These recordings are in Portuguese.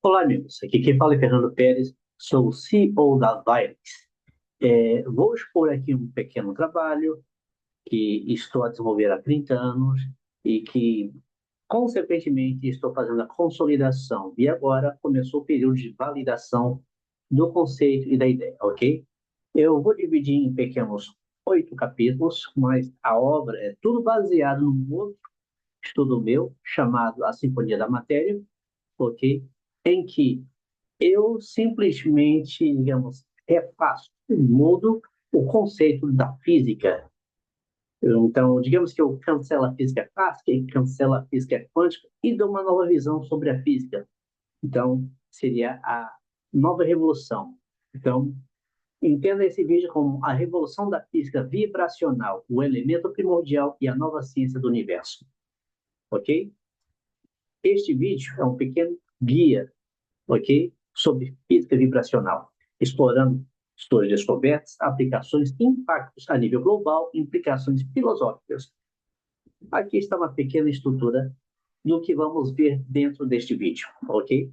Olá, amigos. Aqui quem fala é Fernando Pérez, sou o CEO da Vilex. Vou expor aqui um pequeno trabalho que estou a desenvolver há 30 anos e que, consequentemente, estou fazendo a consolidação. E agora começou o período de validação do conceito e da ideia, ok? Eu vou dividir em pequenos 8 capítulos, mas a obra é tudo baseado num outro estudo meu, chamado A Sinfonia da Matéria, ok? Em que eu simplesmente, digamos, repasso, mudo o conceito da física. Então, digamos que eu cancelo a física clássica e cancelo a física quântica e dou uma nova visão sobre a física. Então, seria a nova revolução. Então, entenda esse vídeo como a revolução da física vibracional, o elemento primordial e a nova ciência do universo. Ok? Este vídeo é um pequeno guia, ok? Sobre física vibracional, explorando suas descobertas, aplicações, impactos a nível global, implicações filosóficas. Aqui está uma pequena estrutura do que vamos ver dentro deste vídeo, ok?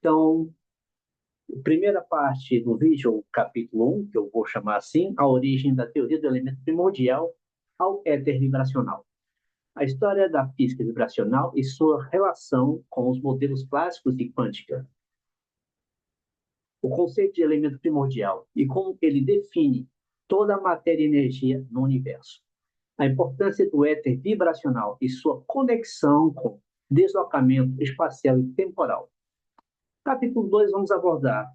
Então, primeira parte do vídeo, o capítulo 1, que eu vou chamar assim, a origem da teoria do elemento primordial ao éter vibracional. A história da física vibracional e sua relação com os modelos clássicos de quântica. O conceito de elemento primordial e como ele define toda a matéria e energia no universo. A importância do éter vibracional e sua conexão com deslocamento espacial e temporal. Capítulo 2, vamos abordar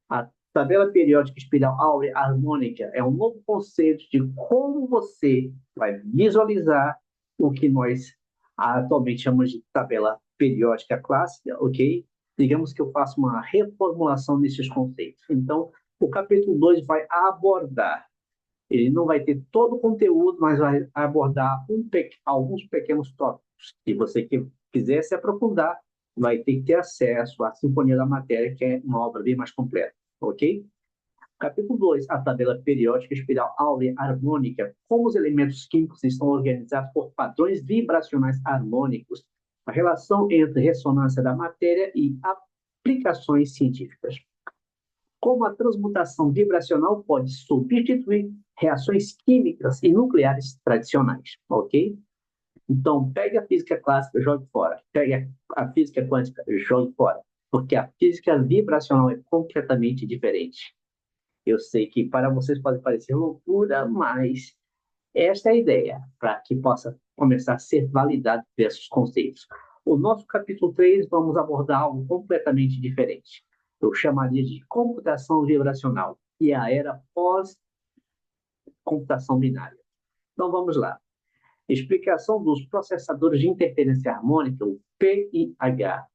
a tabela periódica espiral áurea harmônica. É um novo conceito de como você vai visualizar o que nós atualmente chamamos de tabela periódica clássica, ok? Digamos que eu faço uma reformulação desses conceitos. Então, o capítulo 2 vai abordar, ele não vai ter todo o conteúdo, mas vai abordar alguns pequenos tópicos. Se você quiser se aprofundar, vai ter que ter acesso à Sinfonia da Matéria, que é uma obra bem mais completa, ok? Capítulo 2, a tabela periódica espiral áurea harmônica. Como os elementos químicos estão organizados por padrões vibracionais harmônicos. A relação entre ressonância da matéria e aplicações científicas. Como a transmutação vibracional pode substituir reações químicas e nucleares tradicionais, ok? Então, pegue a física clássica, jogue fora. Pegue a física quântica, jogue fora. Porque a física vibracional é completamente diferente. Eu sei que para vocês pode parecer loucura, mas esta é a ideia, para que possa começar a ser validado esses conceitos. O nosso capítulo 3 vamos abordar algo completamente diferente. Eu chamaria de computação vibracional e a era pós-computação binária. Então vamos lá. Explicação dos processadores de interferência harmônica, o PIH.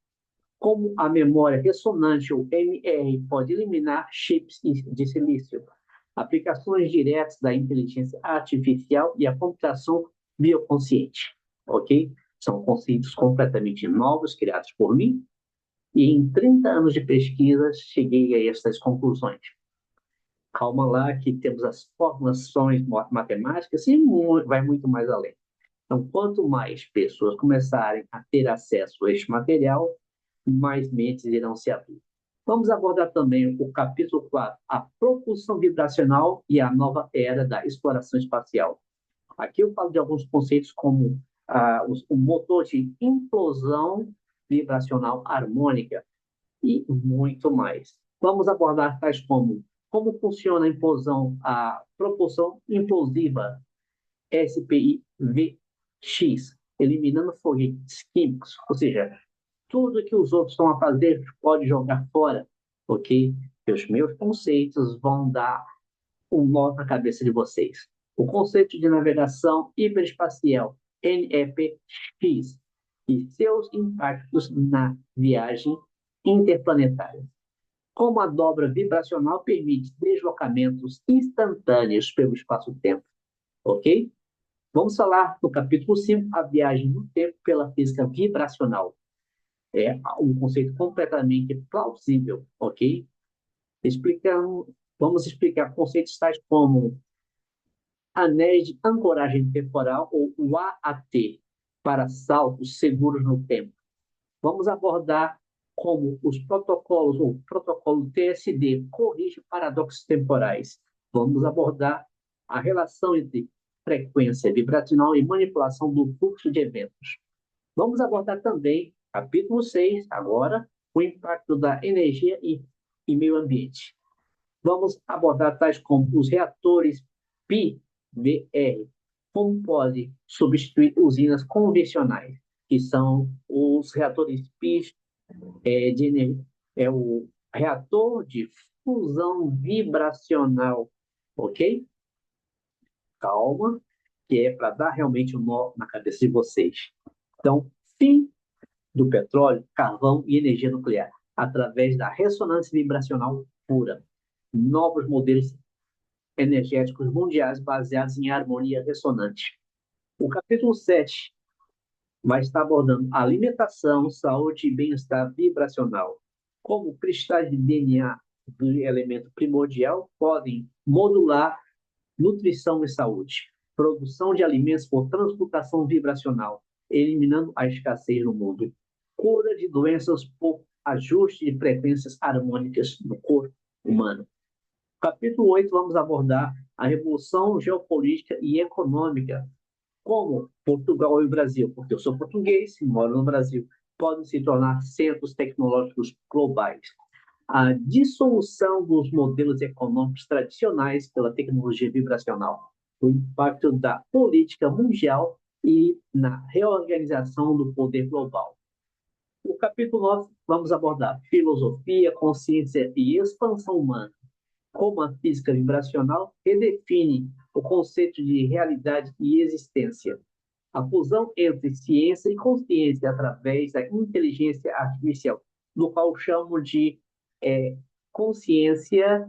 Como a memória ressonante, ou MR, pode eliminar chips de silício. Aplicações diretas da inteligência artificial e a computação bioconsciente. Ok? São conceitos completamente novos, criados por mim, e em 30 anos de pesquisa cheguei a estas conclusões. Calma lá, que temos as formulações matemáticas e vai muito mais além. Então, quanto mais pessoas começarem a ter acesso a este material, mais mentes irão se abrir. Vamos abordar também o capítulo 4, a propulsão vibracional e a nova era da exploração espacial. Aqui eu falo de alguns conceitos como o motor de implosão vibracional harmônica e muito mais. Vamos abordar tais como funciona a propulsão implosiva SPIVX, eliminando foguetes químicos, ou seja, tudo que os outros estão a fazer pode jogar fora, ok? E os meus conceitos vão dar um nó na cabeça de vocês. O conceito de navegação hiperespacial, NEPX, e seus impactos na viagem interplanetária. Como a dobra vibracional permite deslocamentos instantâneos pelo espaço-tempo, ok? Vamos falar no capítulo 5, a viagem no tempo pela física vibracional. É um conceito completamente plausível, ok? Explicando, vamos explicar conceitos tais como anéis de ancoragem temporal ou AAT, para saltos seguros no tempo. Vamos abordar como os protocolos, ou protocolo TSD, corrige paradoxos temporais. Vamos abordar a relação entre frequência vibracional e manipulação do fluxo de eventos. Vamos abordar também, capítulo 6, agora, o impacto da energia e meio ambiente. Vamos abordar tais como os reatores PI-VR, como pode substituir usinas convencionais, que são os reatores PI o reator de fusão vibracional, ok? Calma, que é para dar realmente um nó na cabeça de vocês. Então, fim do petróleo, carvão e energia nuclear, através da ressonância vibracional pura. Novos modelos energéticos mundiais baseados em harmonia ressonante. O capítulo 7 vai estar abordando alimentação, saúde e bem-estar vibracional. Como cristais de DNA do elemento primordial podem modular nutrição e saúde. Produção de alimentos por transmutação vibracional, eliminando a escassez no mundo. Cura de doenças por ajuste de frequências harmônicas no corpo humano. Capítulo 8, vamos abordar a revolução geopolítica e econômica, como Portugal e o Brasil, porque eu sou português e moro no Brasil, podem se tornar centros tecnológicos globais. A dissolução dos modelos econômicos tradicionais pela tecnologia vibracional, o impacto da política mundial e na reorganização do poder global. No capítulo 9, vamos abordar filosofia, consciência e expansão humana, como a física vibracional redefine o conceito de realidade e existência. A fusão entre ciência e consciência através da inteligência artificial, no qual chamo de consciência,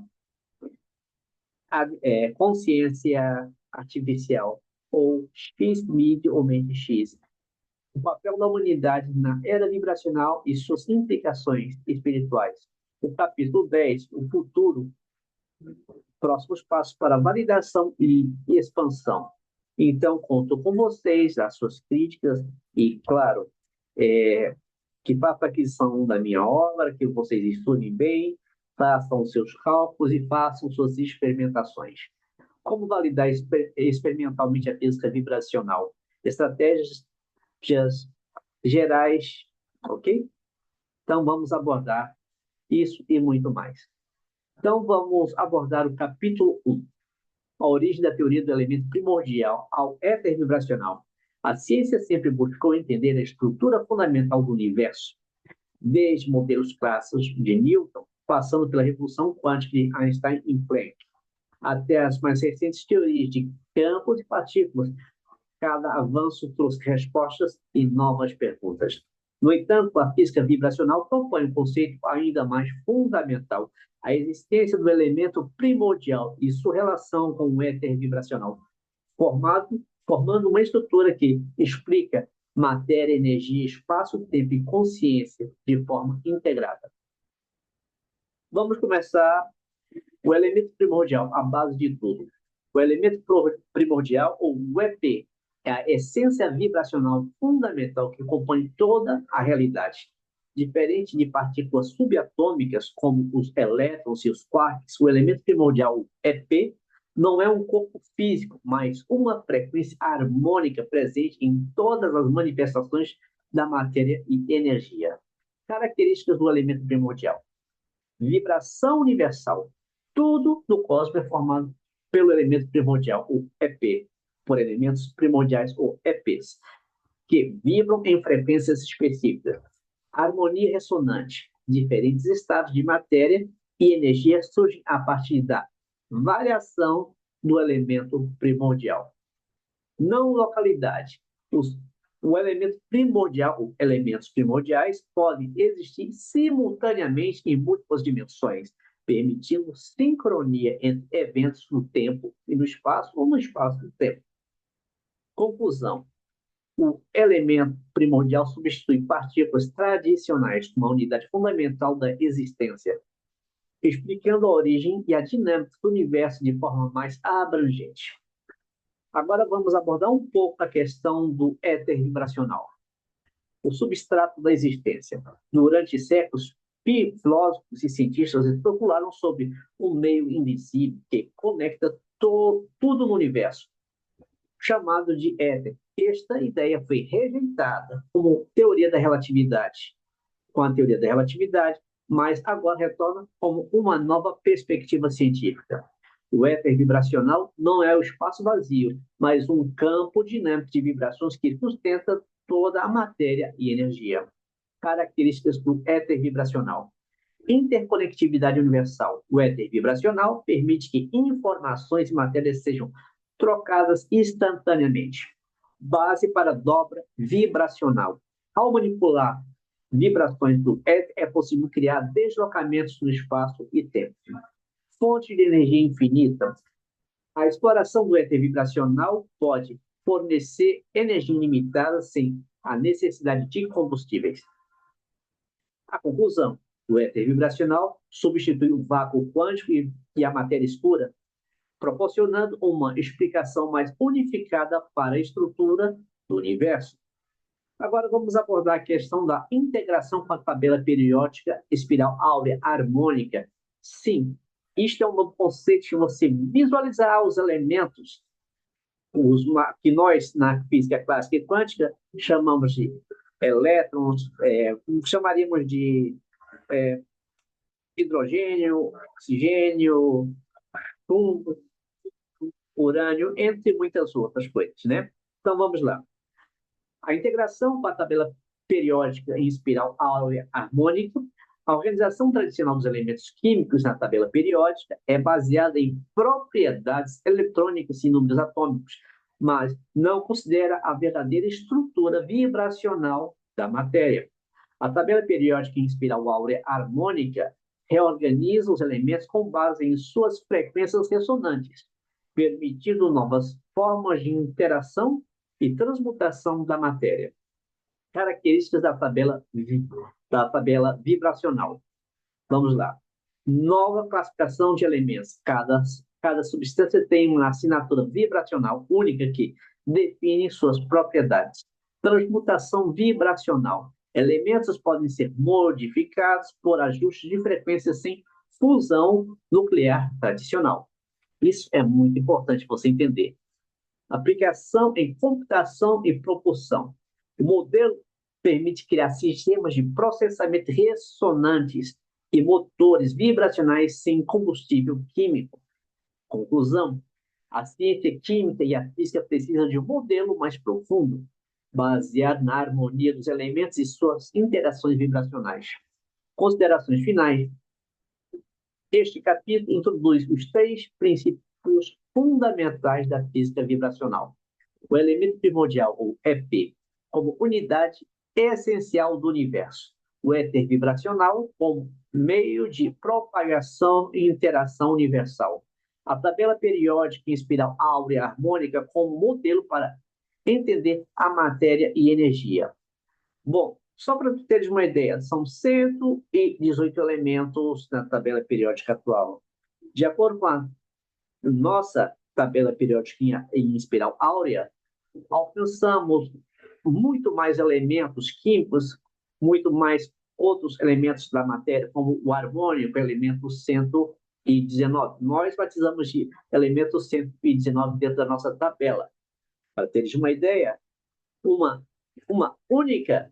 consciência artificial, ou X-Mid ou mente X. O papel da humanidade na era vibracional e suas implicações espirituais. O capítulo 10, o futuro, próximos passos para validação e expansão. Então, conto com vocês, as suas críticas e, claro, que façam aquisição da minha obra, que vocês estudem bem, façam os seus cálculos e façam suas experimentações. Como validar experimentalmente a física vibracional? Estratégias gerais, ok? Então, vamos abordar isso e muito mais. Então, vamos abordar o capítulo 1, a origem da teoria do elemento primordial ao éter vibracional. A ciência sempre buscou entender a estrutura fundamental do universo, desde modelos clássicos de Newton, passando pela revolução quântica de Einstein e Planck, até as mais recentes teorias de campos e partículas. Cada avanço trouxe respostas e novas perguntas. No entanto, a física vibracional propõe um conceito ainda mais fundamental: a existência do elemento primordial e sua relação com o éter vibracional, formando uma estrutura que explica matéria, energia, espaço, tempo e consciência de forma integrada. Vamos começar o elemento primordial, a base de tudo. O elemento primordial, ou o EP, é a essência vibracional fundamental que compõe toda a realidade. Diferente de partículas subatômicas, como os elétrons e os quarks, o elemento primordial, EP, não é um corpo físico, mas uma frequência harmônica presente em todas as manifestações da matéria e energia. Características do elemento primordial: vibração universal. Tudo no cosmos é formado pelo elemento primordial, o EP, por elementos primordiais, ou EPs, que vibram em frequências específicas. Harmonia ressonante. Diferentes estados de matéria e energia surgem a partir da variação do elemento primordial. Não localidade. O elemento primordial, elementos primordiais, podem existir simultaneamente em múltiplas dimensões, permitindo sincronia entre eventos no tempo e no espaço, ou no espaço e no tempo. Conclusão: o elemento primordial substitui partículas tradicionais como a unidade fundamental da existência, explicando a origem e a dinâmica do universo de forma mais abrangente. Agora vamos abordar um pouco a questão do éter vibracional. o substrato da existência. Durante séculos, filósofos e cientistas especularam sobre um meio invisível que conecta tudo no universo, chamado de éter. Esta ideia foi rejeitada como teoria da relatividade, com a teoria da relatividade, mas agora retorna como uma nova perspectiva científica. O éter vibracional não é o espaço vazio, mas um campo dinâmico de vibrações que sustenta toda a matéria e energia. Características do éter vibracional. Interconectividade universal. O éter vibracional permite que informações e matérias sejam trocadas instantaneamente. Base para dobra vibracional. Ao manipular vibrações do éter, é possível criar deslocamentos no espaço e tempo. Fonte de energia infinita. A exploração do éter vibracional pode fornecer energia ilimitada sem a necessidade de combustíveis. A conclusão: o éter vibracional substitui o vácuo quântico e a matéria escura, proporcionando uma explicação mais unificada para a estrutura do universo. Agora vamos abordar a questão da integração com a tabela periódica espiral áurea harmônica. Sim, isto é um novo conceito de você visualizar os elementos que nós, na física clássica e quântica, chamamos de elétrons, chamaríamos de hidrogênio, oxigênio, fundo, urânio, entre muitas outras coisas, né? Então vamos lá. A integração com a tabela periódica em espiral áurea harmônica, a organização tradicional dos elementos químicos na tabela periódica é baseada em propriedades eletrônicas e números atômicos, mas não considera a verdadeira estrutura vibracional da matéria. A tabela periódica em espiral áurea harmônica reorganiza os elementos com base em suas frequências ressonantes, permitindo novas formas de interação e transmutação da matéria. Características da tabela vibracional. Vamos lá. Nova classificação de elementos. Cada substância tem uma assinatura vibracional única que define suas propriedades. Transmutação vibracional. Elementos podem ser modificados por ajustes de frequência sem fusão nuclear tradicional. Isso é muito importante você entender. Aplicação em computação e propulsão. O modelo permite criar sistemas de processamento ressonantes e motores vibracionais sem combustível químico. Conclusão: a ciência química e a física precisam de um modelo mais profundo, baseado na harmonia dos elementos e suas interações vibracionais. Considerações finais. Este capítulo introduz os 3 princípios fundamentais da física vibracional. O elemento primordial, ou EP, como unidade essencial do universo. O éter vibracional como meio de propagação e interação universal. A tabela periódica em espiral áurea harmônica como modelo para entender a matéria e energia. Bom, só para teres uma ideia, são 118 elementos na tabela periódica atual. De acordo com a nossa tabela periódica em espiral áurea, alcançamos muito mais elementos químicos, muito mais outros elementos da matéria, como o harmônico, elemento 119. Nós batizamos de elemento 119 dentro da nossa tabela. Para teres uma ideia, uma única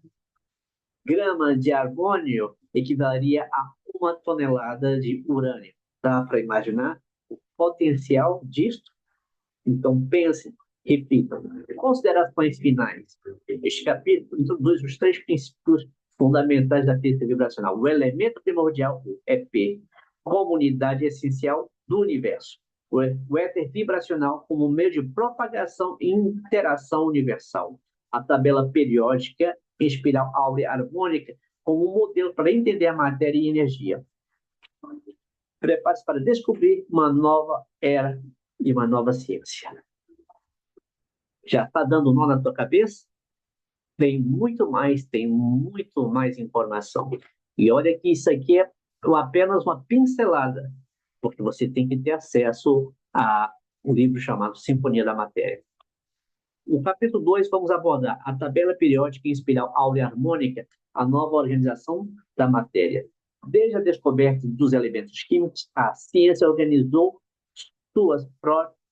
grama de harmônio equivaleria a 1 tonelada de urânio. Dá para imaginar o potencial disto? Então, pense, repita. Considerações finais. Este capítulo introduz os 3 princípios fundamentais da física vibracional. O elemento primordial, o EP, como unidade essencial do universo. O éter vibracional como meio de propagação e interação universal. A tabela periódica em espiral áurea harmônica como um modelo para entender a matéria e energia. Prepare-se para descobrir uma nova era e uma nova ciência. Já está dando nó na tua cabeça? Tem muito mais informação. E olha que isso aqui é apenas uma pincelada, porque você tem que ter acesso a um livro chamado Sinfonia da Matéria. No capítulo 2, vamos abordar a tabela periódica em espiral áurea harmônica, a nova organização da matéria. Desde a descoberta dos elementos químicos, a ciência organizou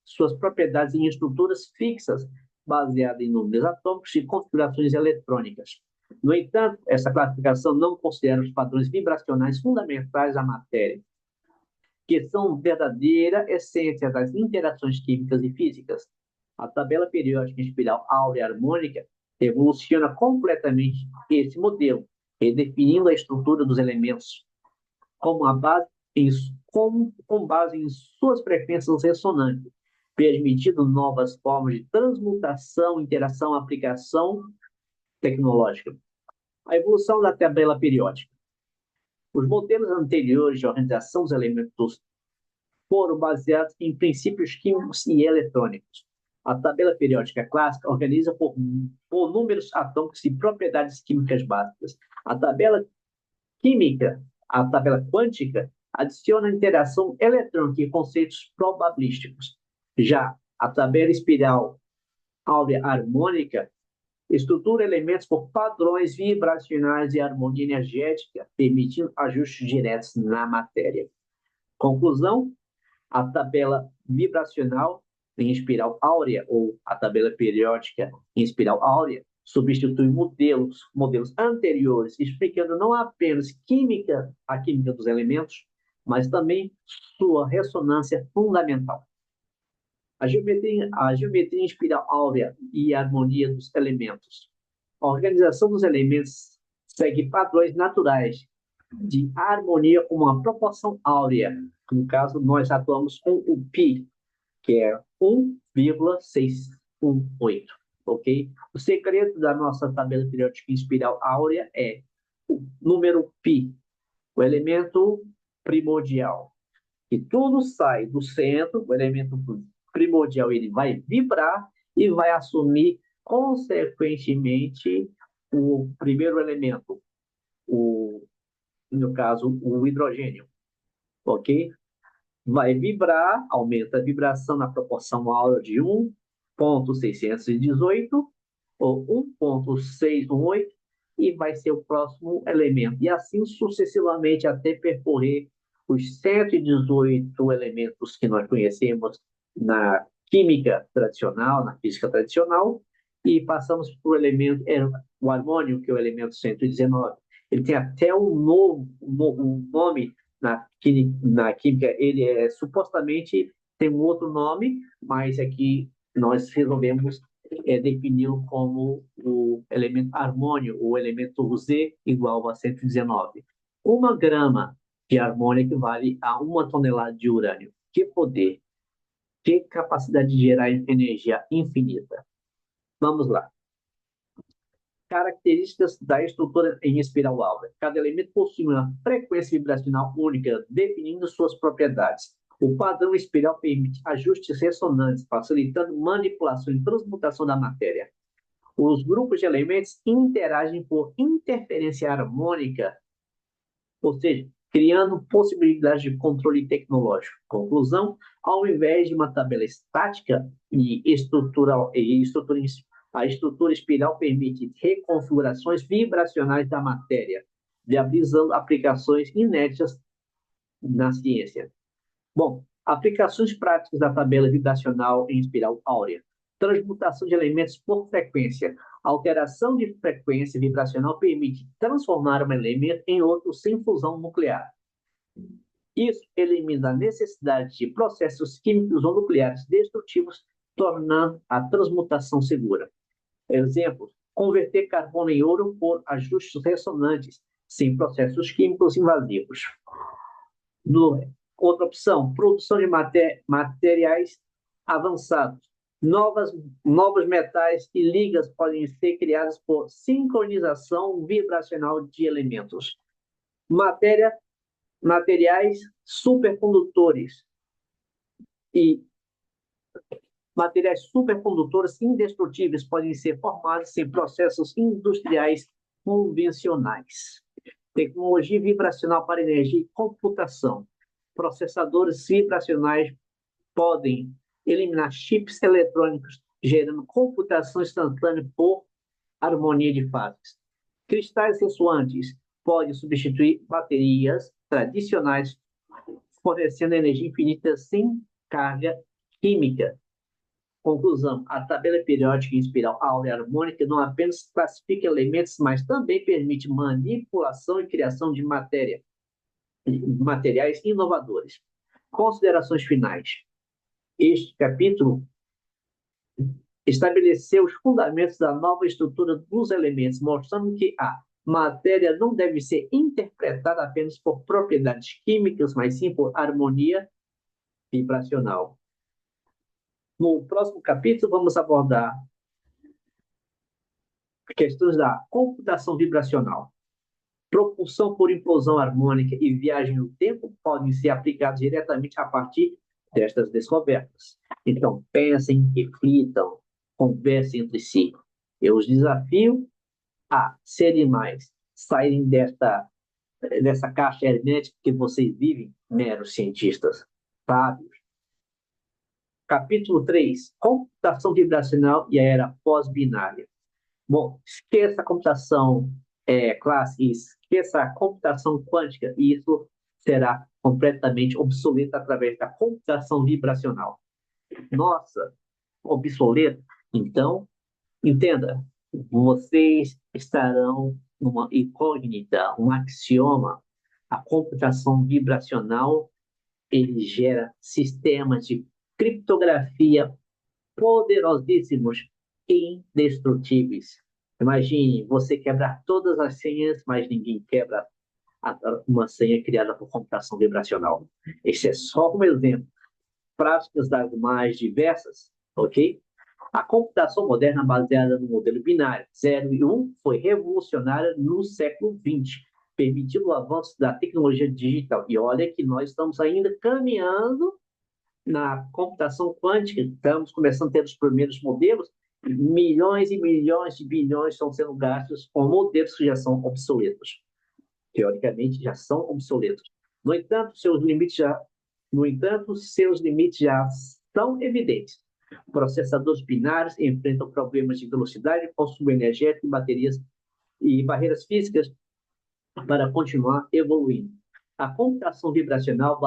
suas propriedades em estruturas fixas, baseadas em números atômicos e configurações eletrônicas. No entanto, essa classificação não considera os padrões vibracionais fundamentais da matéria, que são verdadeira essência das interações químicas e físicas. A tabela periódica em espiral áurea harmônica evoluciona completamente esse modelo, redefinindo a estrutura dos elementos como a base com base em suas frequências ressonantes, permitindo novas formas de transmutação, interação, aplicação tecnológica. A evolução da tabela periódica. Os modelos anteriores de organização dos elementos foram baseados em princípios químicos e eletrônicos. A tabela periódica clássica organiza por números atômicos e propriedades químicas básicas. A tabela química, a tabela quântica, adiciona interação eletrônica e conceitos probabilísticos. Já a tabela espiral áurea harmônica estrutura elementos por padrões vibracionais e harmonia energética, permitindo ajustes diretos na matéria. Conclusão: a tabela vibracional em espiral áurea, ou a tabela periódica em espiral áurea, substitui modelos anteriores, explicando não apenas a química dos elementos, mas também sua ressonância fundamental. A geometria em espiral áurea e a harmonia dos elementos. A organização dos elementos segue padrões naturais de harmonia com uma proporção áurea. No caso, nós atuamos com o π, que é 1,618, ok? O segredo da nossa tabela periódica em espiral áurea é o número π, o elemento primordial. E tudo sai do centro, o elemento primordial ele vai vibrar e vai assumir, consequentemente, o primeiro elemento, no caso, o hidrogênio, ok? Vai vibrar, aumenta a vibração na proporção áurea de 1,618 ou 1,618 e vai ser o próximo elemento. E assim sucessivamente até percorrer os 118 elementos que nós conhecemos na química tradicional, na física tradicional, e passamos por o elemento, o harmônio, que é o elemento 119. Ele tem até um nome na química, ele supostamente tem um outro nome, mas aqui nós resolvemos defini-lo como o elemento harmônio, o elemento Z igual a 119. 1 grama de harmônio equivale a 1 tonelada de urânio. Que poder, que capacidade de gerar energia infinita. Vamos lá. Características da estrutura em espiral áurea. Cada elemento possui uma frequência vibracional única, definindo suas propriedades. O padrão espiral permite ajustes ressonantes, facilitando manipulação e transmutação da matéria. Os grupos de elementos interagem por interferência harmônica, ou seja, criando possibilidades de controle tecnológico. Conclusão: ao invés de uma tabela estática a estrutura espiral permite reconfigurações vibracionais da matéria, viabilizando aplicações inéditas na ciência. Bom, aplicações práticas da tabela vibracional em espiral áurea. Transmutação de elementos por frequência. Alteração de frequência vibracional permite transformar um elemento em outro sem fusão nuclear. Isso elimina a necessidade de processos químicos ou nucleares destrutivos, tornando a transmutação segura. Exemplos: converter carbono em ouro por ajustes ressonantes, sem processos químicos invasivos. Outra opção: produção de materiais avançados. Novos metais e ligas podem ser criadas por sincronização vibracional de elementos. Materiais supercondutores e materiais supercondutores indestrutíveis podem ser formados sem processos industriais convencionais. Tecnologia vibracional para energia e computação. Processadores vibracionais podem eliminar chips eletrônicos gerando computação instantânea por harmonia de fases. Cristais ressoantes podem substituir baterias tradicionais, fornecendo energia infinita sem carga química. Conclusão: a tabela periódica em espiral áurea harmônica não apenas classifica elementos, mas também permite manipulação e criação de materiais inovadores. Considerações finais. Este capítulo estabeleceu os fundamentos da nova estrutura dos elementos, mostrando que a matéria não deve ser interpretada apenas por propriedades químicas, mas sim por harmonia vibracional. No próximo capítulo, vamos abordar questões da computação vibracional. Propulsão por implosão harmônica e viagem no tempo podem ser aplicados diretamente a partir destas descobertas. Então, pensem, reflitam, conversem entre si. Eu os desafio a serem mais, saírem dessa caixa hermética que vocês vivem, meros cientistas sábios. Capítulo 3, computação vibracional e a era pós-binária. Bom, esqueça a computação clássica, esqueça a computação quântica, e isso será completamente obsoleto através da computação vibracional. Nossa, obsoleto? Então, entenda, vocês estarão numa incógnita, um axioma. A computação vibracional, ele gera sistemas de criptografia poderosíssimos e indestrutíveis. Imagine você quebrar todas as senhas, mas ninguém quebra uma senha criada por computação vibracional. Este é só um exemplo. Práticas das mais diversas, ok? A computação moderna baseada no modelo binário 0 e 1 foi revolucionária no século XX, permitindo o avanço da tecnologia digital. E olha que nós estamos ainda caminhando na computação quântica, estamos começando a ter os primeiros modelos, milhões e milhões de bilhões estão sendo gastos com modelos que já são obsoletos. Teoricamente, já são obsoletos. No entanto, seus limites já são evidentes. Processadores binários enfrentam problemas de velocidade, consumo energético, baterias e barreiras físicas para continuar evoluindo. A computação vibracional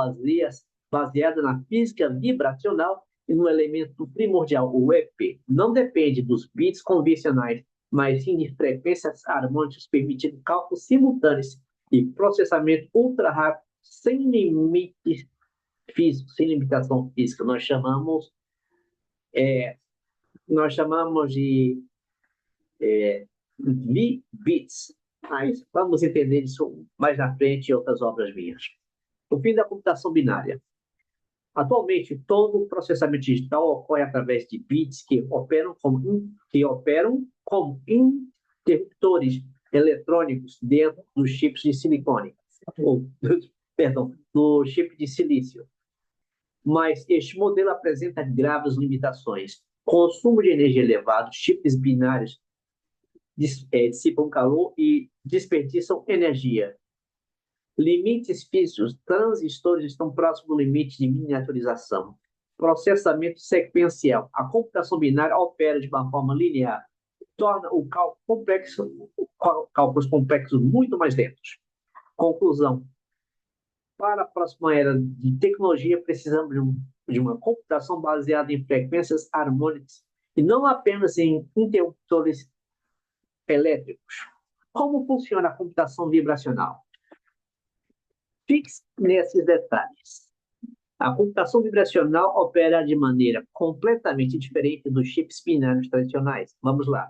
baseada na física vibracional e no elemento primordial, o EP, não depende dos bits convencionais, mas sim de frequências harmônicas, permitindo cálculos simultâneos e processamento ultra rápido, sem limites físicos, sem limitação física. Nós chamamos de V-bits. Mas vamos entender isso mais na frente em outras obras minhas. O fim da computação binária. Atualmente, todo o processamento digital ocorre através de bits que operam como interruptores eletrônicos dentro dos chips de silicone, do chip de silício. Mas este modelo apresenta graves limitações. Consumo de energia elevado, chips binários dissipam calor e desperdiçam energia. Limites físicos, transistores estão próximos do limite de miniaturização. Processamento sequencial. A computação binária opera de uma forma linear, torna o cálculos complexos muito mais lentos. Conclusão. Para a próxima era de tecnologia, precisamos de uma computação baseada em frequências harmônicas e não apenas em interruptores elétricos. Como funciona a computação vibracional? Fixe nesses detalhes. A computação vibracional opera de maneira completamente diferente dos chips binários tradicionais. Vamos lá.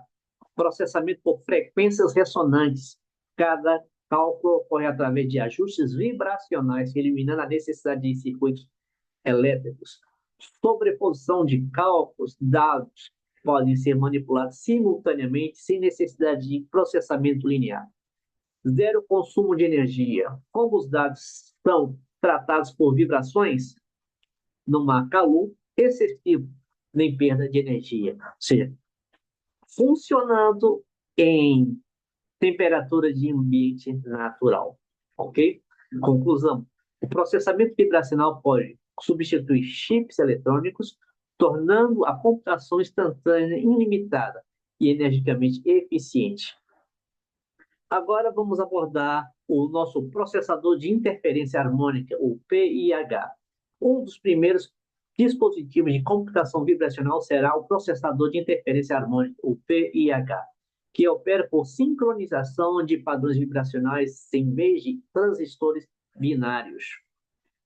Processamento por frequências ressonantes. Cada cálculo ocorre através de ajustes vibracionais, eliminando a necessidade de circuitos elétricos. Sobreposição de cálculos, dados podem ser manipulados simultaneamente sem necessidade de processamento linear. Zero consumo de energia. Como os dados são tratados por vibrações, não há calor excessivo nem perda de energia. Ou seja, funcionando em temperatura de ambiente natural. Ok? Conclusão. O processamento vibracional pode substituir chips eletrônicos, tornando a computação instantânea ilimitada e energicamente eficiente. Agora vamos abordar o nosso processador de interferência harmônica, o PIH. Um dos primeiros dispositivos de computação vibracional será o processador de interferência harmônica, o PIH, que opera por sincronização de padrões vibracionais em vez de transistores binários.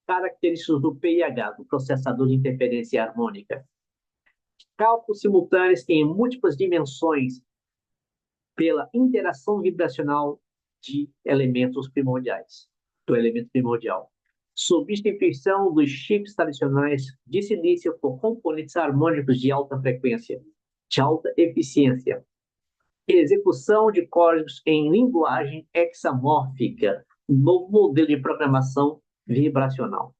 Características do PIH, do processador de interferência harmônica. Cálculos simultâneos em múltiplas dimensões pela interação vibracional de elementos primordiais, do elemento primordial. Substituição dos chips tradicionais de silício por componentes harmônicos de alta frequência, de alta eficiência. Execução de códigos em linguagem hexamórfica, novo modelo de programação vibracional.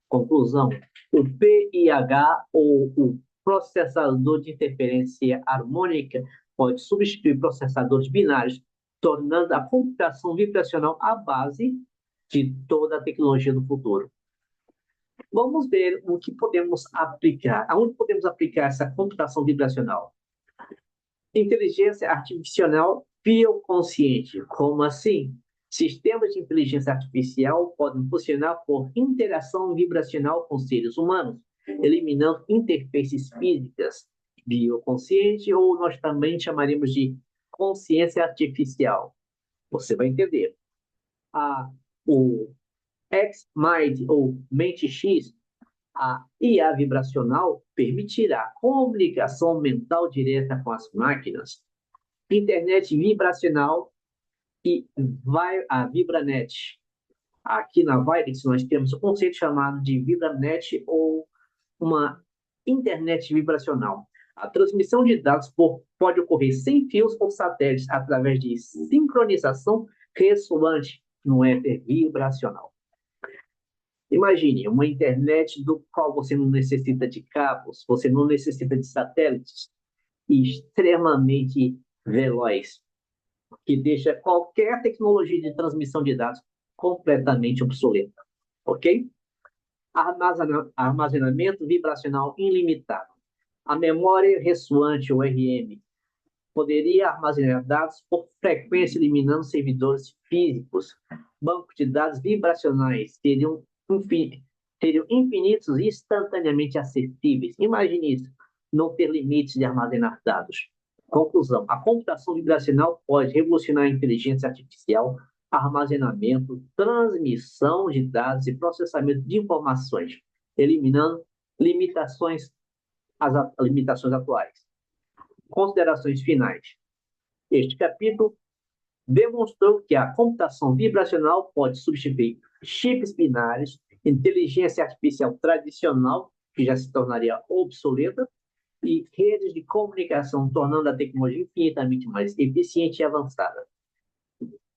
Conclusão: o PIH, ou o processador de interferência harmônica, pode substituir processadores binários, tornando a computação vibracional a base de toda a tecnologia do futuro. Vamos ver o que podemos aplicar, aonde podemos aplicar essa computação vibracional. Inteligência artificial bioconsciente. Como assim? Sistemas de inteligência artificial podem funcionar por interação vibracional com seres humanos, eliminando interfaces físicas. Bioconsciente, ou nós também chamaremos de consciência artificial. Você vai entender. O X-Mind, ou Mente X, a IA vibracional permitirá comunicação mental direta com as máquinas, internet vibracional e a Vibranet. Aqui na Virix nós temos um conceito chamado de Vibranet, ou uma internet vibracional. A transmissão de dados pode ocorrer sem fios ou satélites através de sincronização ressoante no éter vibracional. Imagine uma internet do qual você não necessita de cabos, você não necessita de satélites, extremamente veloz, que deixa qualquer tecnologia de transmissão de dados completamente obsoleta. Ok? Armazenamento vibracional ilimitado. A memória ressoante, ou RM, poderia armazenar dados por frequência, eliminando servidores físicos. Bancos de dados vibracionais teriam infinitos e instantaneamente acessíveis. Imagine isso, não ter limites de armazenar dados. Conclusão: a computação vibracional pode revolucionar a inteligência artificial, armazenamento, transmissão de dados e processamento de informações, eliminando as limitações atuais. Considerações finais. Este capítulo demonstrou que a computação vibracional pode substituir chips binários, inteligência artificial tradicional, que já se tornaria obsoleta, e redes de comunicação, tornando a tecnologia infinitamente mais eficiente e avançada.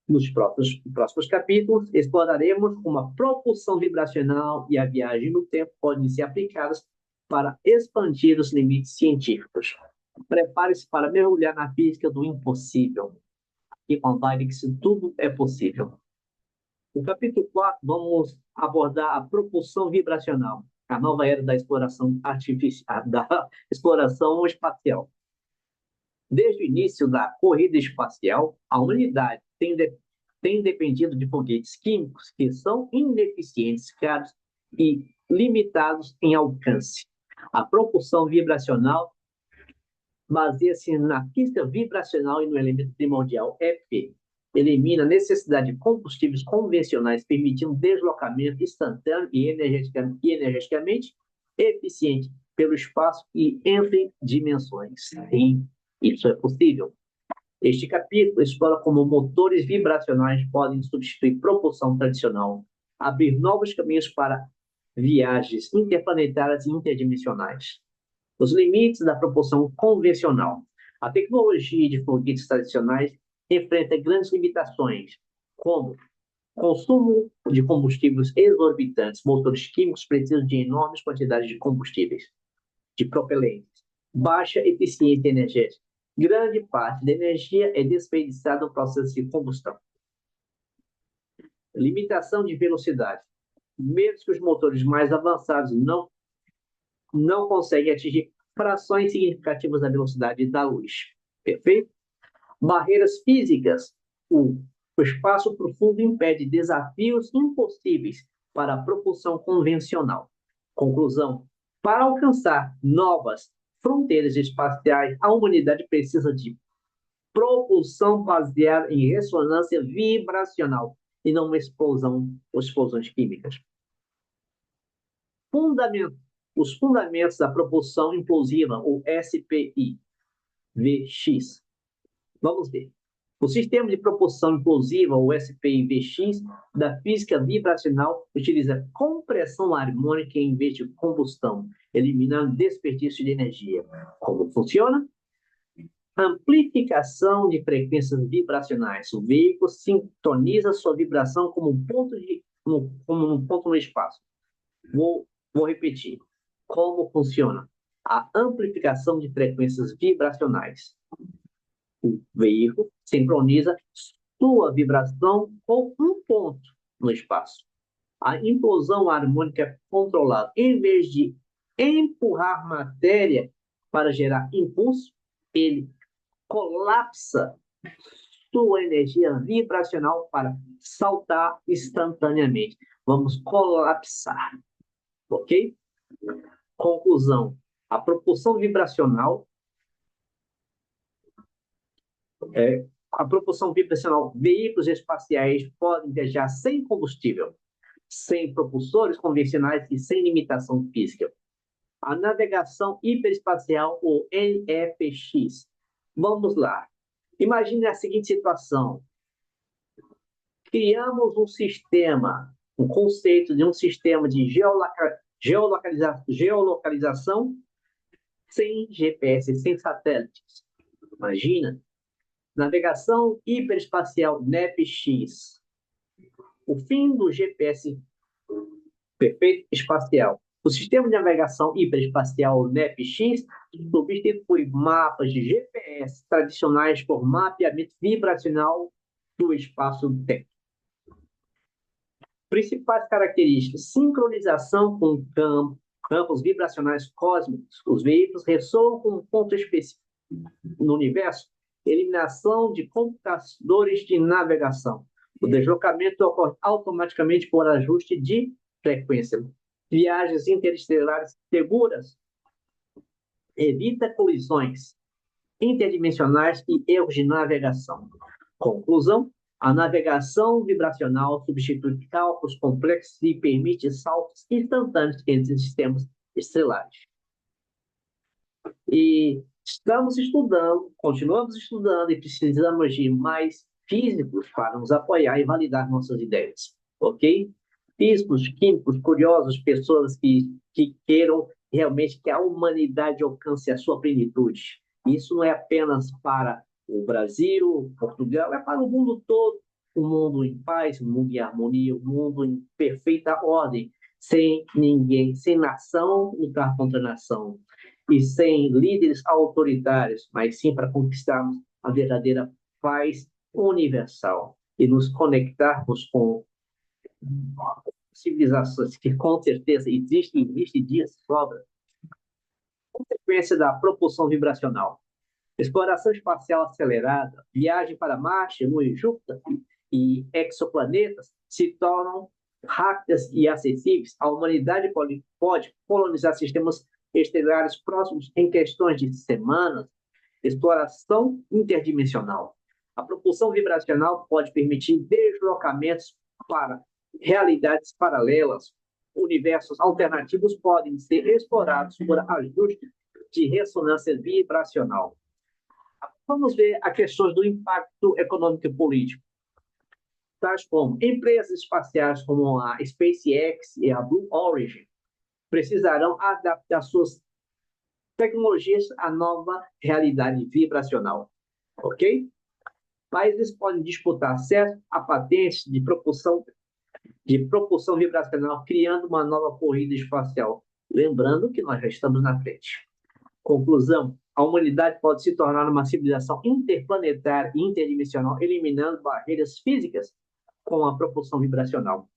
Nos próximos capítulos, exploraremos como a propulsão vibracional e a viagem no tempo podem ser aplicadas para expandir os limites científicos. Prepare-se para mergulhar na física do impossível. E com Virix tudo é possível. No capítulo 4, vamos abordar a propulsão vibracional, a nova era da exploração artificial, da exploração espacial. Desde o início da corrida espacial, a humanidade tem dependido de foguetes químicos que são ineficientes, caros e limitados em alcance. A propulsão vibracional baseia-se na física vibracional e no elemento primordial EP. Elimina a necessidade de combustíveis convencionais, permitindo deslocamento instantâneo e energeticamente eficiente pelo espaço e entre dimensões. Sim, isso é possível. Este capítulo explora como motores vibracionais podem substituir propulsão tradicional, abrir novos caminhos para viagens interplanetárias e interdimensionais. Os limites da propulsão convencional. A tecnologia de foguetes tradicionais enfrenta grandes limitações, como consumo de combustíveis exorbitantes. Motores químicos precisam de enormes quantidades de combustíveis, de propelentes, baixa eficiência energética. Grande parte da energia é desperdiçada no processo de combustão. Limitação de velocidade. Mesmo que os motores mais avançados não não conseguem atingir frações significativas da velocidade da luz. Perfeito? Barreiras físicas. O espaço profundo impede desafios impossíveis para a propulsão convencional. Conclusão: para alcançar novas fronteiras espaciais, a humanidade precisa de propulsão baseada em ressonância vibracional e não uma explosões químicas. Fundamento, os fundamentos da propulsão implosiva, ou SPI, VX. Vamos ver. O sistema de propulsão implosiva, ou SPI-VX, da física vibracional, utiliza compressão harmônica em vez de combustão, eliminando desperdício de energia. Como funciona? Amplificação de frequências vibracionais. O veículo sintoniza sua vibração como um ponto no espaço. Vou repetir. Como funciona? A amplificação de frequências vibracionais. O veículo sincroniza sua vibração com um ponto no espaço. A implosão harmônica é controlada. Em vez de empurrar matéria para gerar impulso, ele colapsa sua energia vibracional para saltar instantaneamente. Vamos colapsar, ok? Conclusão: a propulsão vibracional veículos espaciais podem viajar sem combustível, sem propulsores convencionais e sem limitação física. A navegação hiperespacial, ou NFX. Vamos lá. Imagine a seguinte situação. Criamos um conceito de um sistema de geolocalização sem GPS, sem satélites. Imagina. Navegação hiperespacial NEPX. O fim do GPS perfeito espacial. O sistema de navegação hiperespacial NEPX substitui mapas de GPS tradicionais por mapeamento vibracional do espaço-tempo. Principais características: sincronização com campos vibracionais cósmicos. Os veículos ressoam com um ponto específico no universo. Eliminação de computadores de navegação. O deslocamento ocorre automaticamente por ajuste de frequência. Viagens interestelares seguras. Evita colisões interdimensionais e erros de navegação. Conclusão: a navegação vibracional substitui cálculos complexos e permite saltos instantâneos entre sistemas estelares. E continuamos estudando e precisamos de mais físicos para nos apoiar e validar nossas ideias, ok? Físicos, químicos, curiosos, pessoas que queiram realmente que a humanidade alcance a sua plenitude. Isso não é apenas para o Brasil, Portugal, é para o mundo todo, um mundo em paz, um mundo em harmonia, um mundo em perfeita ordem, sem ninguém, sem nação lutar contra nação, e sem líderes autoritários, mas sim para conquistarmos a verdadeira paz universal e nos conectarmos com civilizações que com certeza existe dias de sobra. Consequência da propulsão vibracional. Exploração espacial acelerada, viagem para Marte, Lua e Júpiter e exoplanetas se tornam rápidas e acessíveis. A humanidade pode colonizar sistemas estelares próximos em questões de semanas. Exploração interdimensional. A propulsão vibracional pode permitir deslocamentos para realidades paralelas. Universos alternativos podem ser explorados por ajuste de ressonância vibracional. Vamos ver as questões do impacto econômico e político. Tais como empresas espaciais como a SpaceX e a Blue Origin precisarão adaptar suas tecnologias à nova realidade vibracional, ok? Países podem disputar acesso a patentes de propulsão vibracional, criando uma nova corrida espacial. Lembrando que nós já estamos na frente. Conclusão: a humanidade pode se tornar uma civilização interplanetária e interdimensional, eliminando barreiras físicas com a propulsão vibracional.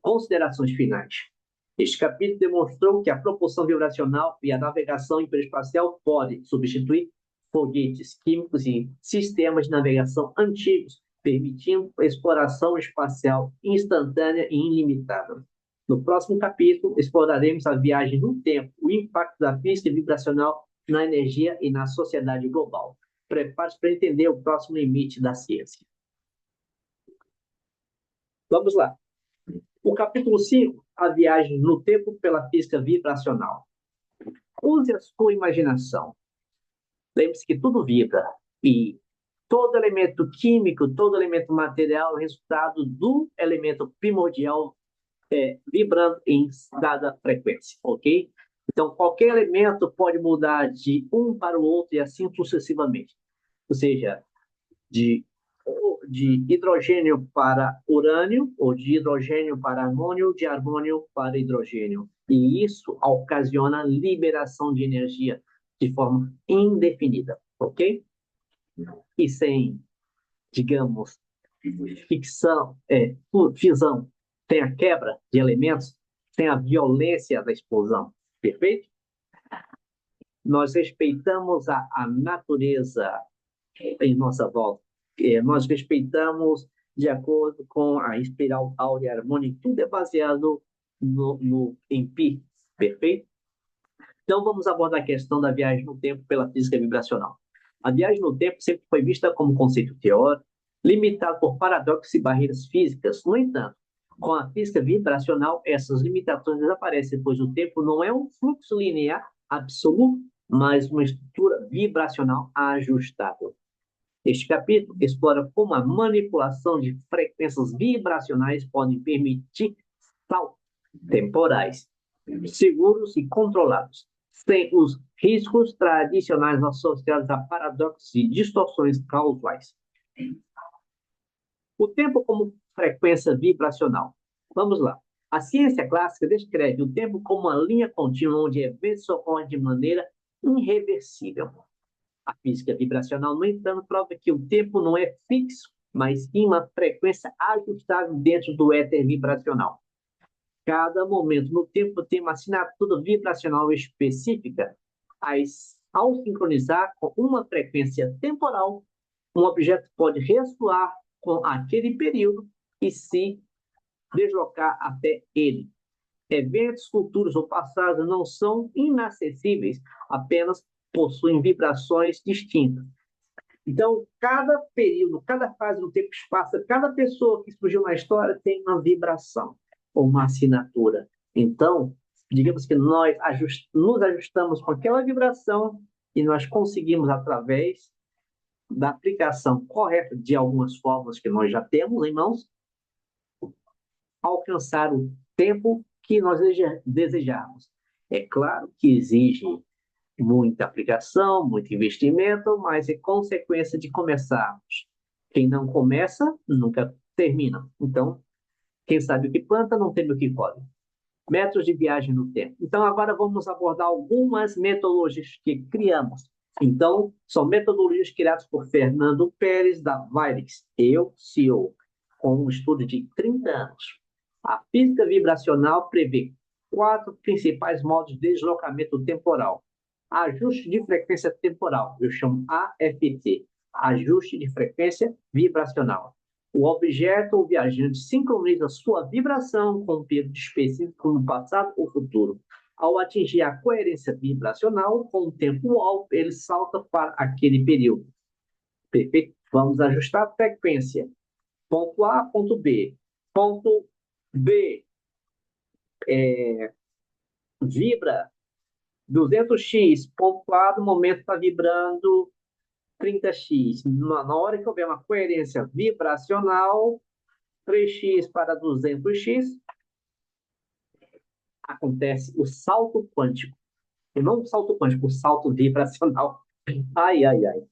Considerações finais. Este capítulo demonstrou que a propulsão vibracional e a navegação hiperespacial podem substituir foguetes químicos e sistemas de navegação antigos, permitindo exploração espacial instantânea e ilimitada. No próximo capítulo, exploraremos a viagem no tempo, o impacto da física vibracional na energia e na sociedade global. Prepare-se para entender o próximo limite da ciência. Vamos lá. O capítulo 5, a viagem no tempo pela física vibracional. Use a sua imaginação. Lembre-se que tudo vibra e todo elemento químico, todo elemento material é resultado do elemento primordial vibrando em dada frequência, ok? Então, qualquer elemento pode mudar de um para o outro e assim sucessivamente. Ou seja, de hidrogênio para urânio, ou de hidrogênio para amônio, de amônio para hidrogênio. E isso ocasiona liberação de energia de forma indefinida, ok? E sem, digamos, fusão, sem a quebra de elementos, sem a violência da explosão, perfeito? Nós respeitamos a natureza em nossa volta. Nós respeitamos de acordo com a espiral áurea harmônica, tudo é baseado em pi, perfeito? Então, vamos abordar a questão da viagem no tempo pela física vibracional. A viagem no tempo sempre foi vista como conceito teórico, limitado por paradoxos e barreiras físicas. No entanto, com a física vibracional, essas limitações desaparecem, pois o tempo não é um fluxo linear absoluto, mas uma estrutura vibracional ajustável. Este capítulo explora como a manipulação de frequências vibracionais podem permitir saltos temporais seguros e controlados, sem os riscos tradicionais associados a paradoxos e distorções causais. O tempo como frequência vibracional. Vamos lá. A ciência clássica descreve o tempo como uma linha contínua onde eventos ocorrem de maneira irreversível. A física vibracional, no entanto, prova que o tempo não é fixo, mas sim uma frequência ajustável dentro do éter vibracional. Cada momento no tempo tem uma assinatura vibracional específica. Ao sincronizar com uma frequência temporal, um objeto pode ressoar com aquele período e se deslocar até ele. Eventos futuros ou passados não são inacessíveis, apenas possuem vibrações distintas. Então, cada período, cada fase do tempo e espaço, cada pessoa que surgiu na história tem uma vibração ou uma assinatura. Então, digamos que nós nos ajustamos com aquela vibração e nós conseguimos, através da aplicação correta de algumas fórmulas que nós já temos em mãos, alcançar o tempo que nós desejamos. É claro que exige muita aplicação, muito investimento, mas é consequência de começarmos. Quem não começa, nunca termina. Então, quem sabe o que planta, não teme o que colhe. Métodos de viagem no tempo. Então, agora vamos abordar algumas metodologias que criamos. Então, são metodologias criadas por Fernando Pérez, da Vairix, eu, CEO, com um estudo de 30 anos. A física vibracional prevê 4 principais modos de deslocamento temporal. Ajuste de frequência temporal, eu chamo AFT, ajuste de frequência vibracional. O objeto ou viajante sincroniza sua vibração com um período específico no passado ou futuro. Ao atingir a coerência vibracional com o tempo alto, ele salta para aquele período. Perfeito? Vamos ajustar a frequência. Ponto A, ponto B. Ponto B vibra 200x, ponto A do momento está vibrando 30x. Na hora que houver uma coerência vibracional, 3x para 200x, acontece o salto quântico. E não o salto quântico, o salto vibracional. Ai, ai, ai.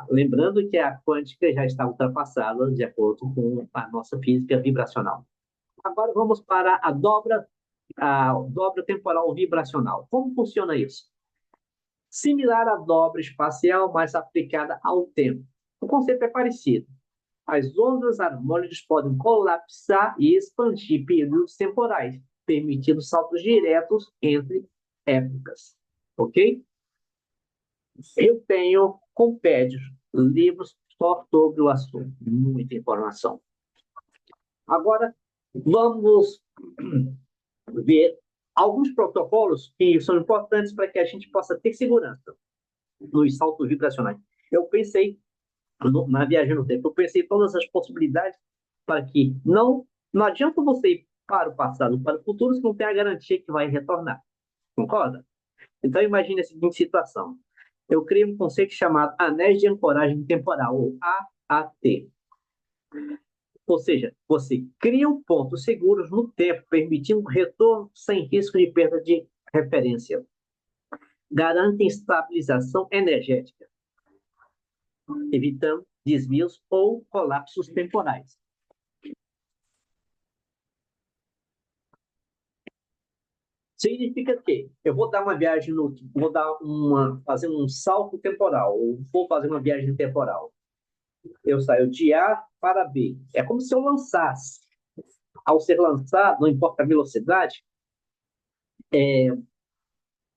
Lembrando que a quântica já está ultrapassada de acordo com a nossa física vibracional. Agora vamos para a dobra temporal vibracional. Como funciona isso? Similar à dobra espacial, mas aplicada ao tempo. O conceito é parecido. As ondas harmônicas podem colapsar e expandir períodos temporais, permitindo saltos diretos entre épocas, ok? Eu tenho compêndios, livros só sobre o assunto, muita informação. Agora, vamos ver alguns protocolos que são importantes para que a gente possa ter segurança nos saltos vibracionais. Eu pensei, na viagem no tempo, eu pensei em todas as possibilidades para que não adianta você ir para o passado, para o futuro, se não tem a garantia que vai retornar. Concorda? Então, imagine a seguinte situação. Eu criei um conceito chamado anéis de ancoragem temporal, ou AAT. Ou seja, você cria pontos seguros no tempo, permitindo um retorno sem risco de perda de referência. Garantem estabilização energética, evitando desvios ou colapsos temporais. Significa que eu vou dar uma viagem fazer um salto temporal, ou vou fazer uma viagem temporal. Eu saio de A para B. É como se eu lançasse. Ao ser lançado, não importa a velocidade,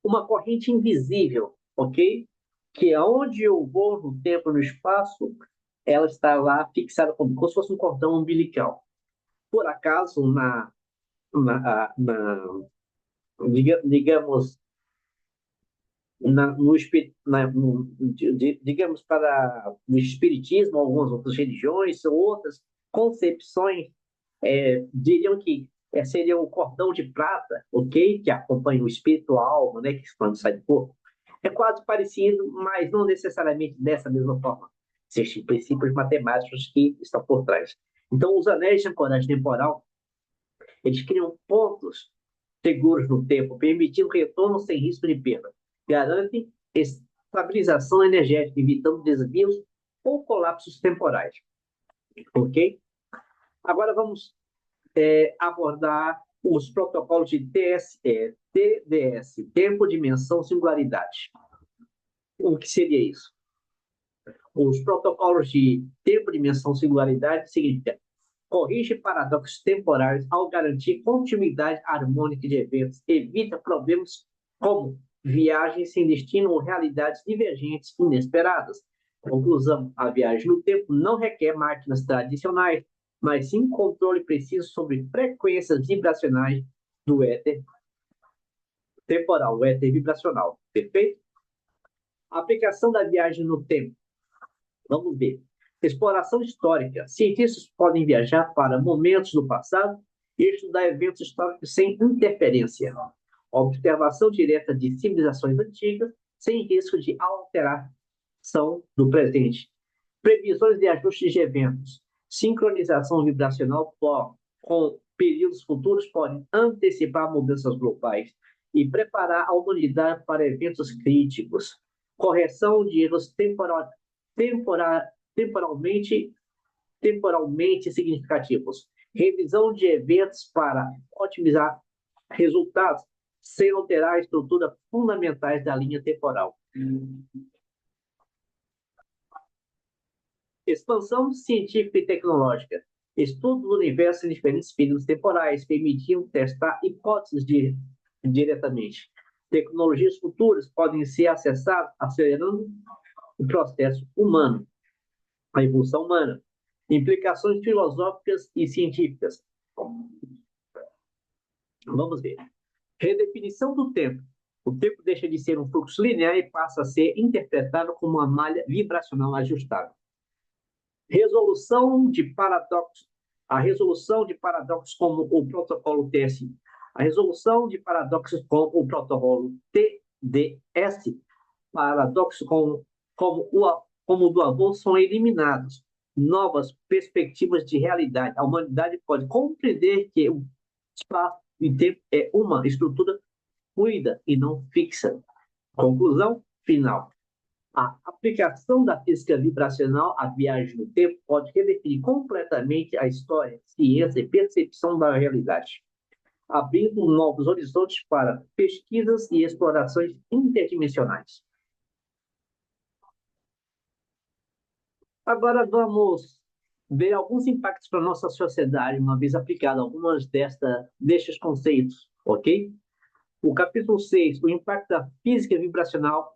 uma corrente invisível, ok? Que aonde eu vou no tempo e no espaço, ela está lá fixada como se fosse um cordão umbilical. Por acaso, digamos, digamos, para o espiritismo, algumas outras religiões, ou outras concepções, diriam que seria o cordão de prata, ok? Que acompanha o espírito, a alma, né? Que quando sai do corpo. É quase parecido, mas não necessariamente dessa mesma forma. Existem princípios matemáticos que estão por trás. Então, os anéis de ancoragem temporal, eles criam pontos seguros no tempo, permitindo retorno sem risco de perda. Garantem estabilização energética, evitando desvios ou colapsos temporais. Ok? Agora vamos abordar os protocolos de TDS, tempo, dimensão, singularidade. O que seria isso? Os protocolos de tempo, dimensão, singularidade significa corrige paradoxos temporais ao garantir continuidade harmônica de eventos, evita problemas como viagens sem destino ou realidades divergentes inesperadas. Conclusão: a viagem no tempo não requer máquinas tradicionais, mas sim controle preciso sobre frequências vibracionais do éter temporal, o éter vibracional. Perfeito? A aplicação da viagem no tempo. Vamos ver. Exploração histórica. Cientistas podem viajar para momentos do passado e estudar eventos históricos sem interferência. Observação direta de civilizações antigas sem risco de alteração do presente. Previsões de ajustes de eventos. Sincronização vibracional com períodos futuros podem antecipar mudanças globais e preparar a humanidade para eventos críticos. Correção de erros temporalmente, temporalmente significativos. Revisão de eventos para otimizar resultados sem alterar a estrutura fundamentais da linha temporal. Expansão científica e tecnológica. Estudo do universo em diferentes períodos temporais, permitindo testar hipóteses diretamente. Tecnologias futuras podem ser acessadas, acelerando o processo humano, a evolução humana. Implicações filosóficas e científicas. Vamos ver. Redefinição do tempo. O tempo deixa de ser um fluxo linear e passa a ser interpretado como uma malha vibracional ajustável. Resolução de paradoxos. A resolução de paradoxos como o protocolo TSI. A resolução de paradoxos como o protocolo TDS. Paradoxos como o do avô são eliminados. Novas perspectivas de realidade. A humanidade pode compreender que o espaço e tempo é uma estrutura fluida e não fixa. Conclusão final. A aplicação da física vibracional à viagem no tempo pode redefinir completamente a história, ciência e percepção da realidade, abrindo novos horizontes para pesquisas e explorações interdimensionais. Agora vamos ver alguns impactos para a nossa sociedade, uma vez aplicado algumas destes conceitos, ok? O capítulo 6, o impacto da física vibracional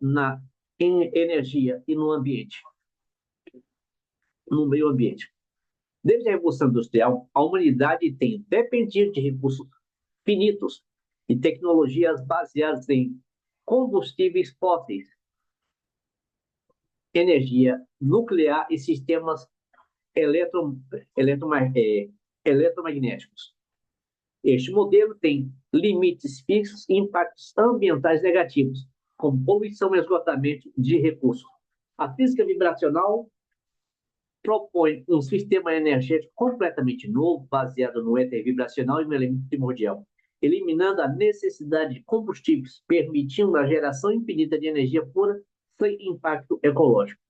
em energia e no ambiente, no meio ambiente. Desde a Revolução Industrial, a humanidade tem dependido de recursos finitos e tecnologias baseadas em combustíveis fósseis, energia nuclear e sistemas eletro, eletro, eletromagnéticos. Este modelo tem limites fixos e impactos ambientais negativos, como poluição e esgotamento de recursos. A física vibracional propõe um sistema energético completamente novo, baseado no éter vibracional e no elemento primordial, eliminando a necessidade de combustíveis, permitindo a geração infinita de energia pura sem impacto ecológico.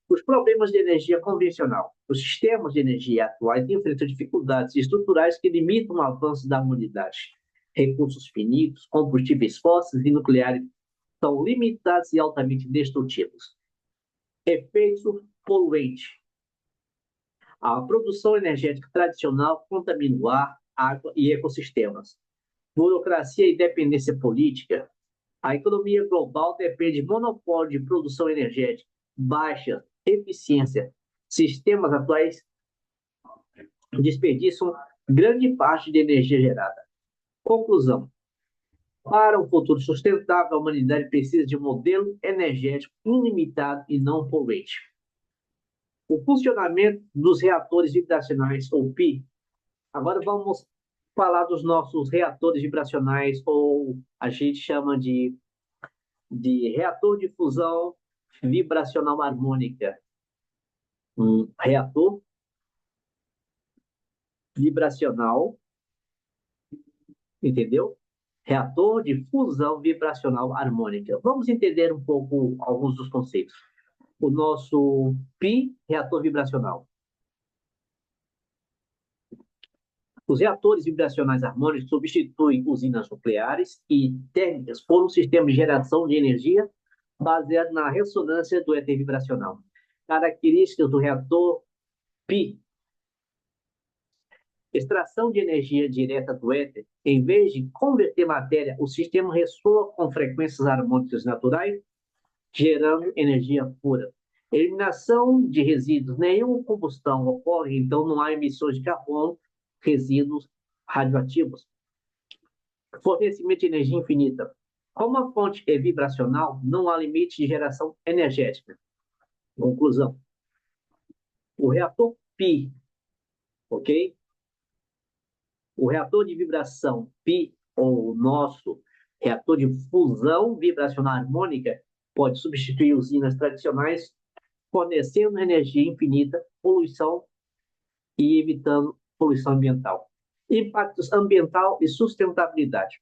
Os problemas de energia convencional. Os sistemas de energia atuais enfrentam dificuldades estruturais que limitam o avanço da humanidade. Recursos finitos, combustíveis fósseis e nucleares são limitados e altamente destrutivos. Efeito poluente. A produção energética tradicional contamina o ar, água e ecossistemas. Burocracia e dependência política. A economia global depende de monopólio de produção energética, baixa eficiência. Sistemas atuais desperdiçam grande parte de energia gerada. Conclusão. Para um futuro sustentável, a humanidade precisa de um modelo energético ilimitado e não poluente. O funcionamento dos reatores vibracionais, ou PI. Agora vamos falar dos nossos reatores vibracionais, ou a gente chama de reator de fusão vibracional harmônica. Um reator vibracional, entendeu? Reator de fusão vibracional harmônica. Vamos entender um pouco alguns dos conceitos. O nosso PI, reator vibracional. Os reatores vibracionais harmônicos substituem usinas nucleares e térmicas por um sistema de geração de energia baseado na ressonância do éter vibracional. Características do reator PI. Extração de energia direta do éter, em vez de converter matéria, o sistema ressoa com frequências harmônicas naturais, gerando energia pura. Eliminação de resíduos. Nenhuma combustão ocorre, então não há emissões de carbono, resíduos radioativos. Fornecimento de energia infinita. Como a fonte é vibracional, não há limite de geração energética. Conclusão. O reator PI, ok? O reator de vibração PI, ou o nosso reator de fusão vibracional harmônica, pode substituir usinas tradicionais, fornecendo energia infinita, poluição e evitando poluição ambiental. Impactos ambiental e sustentabilidade.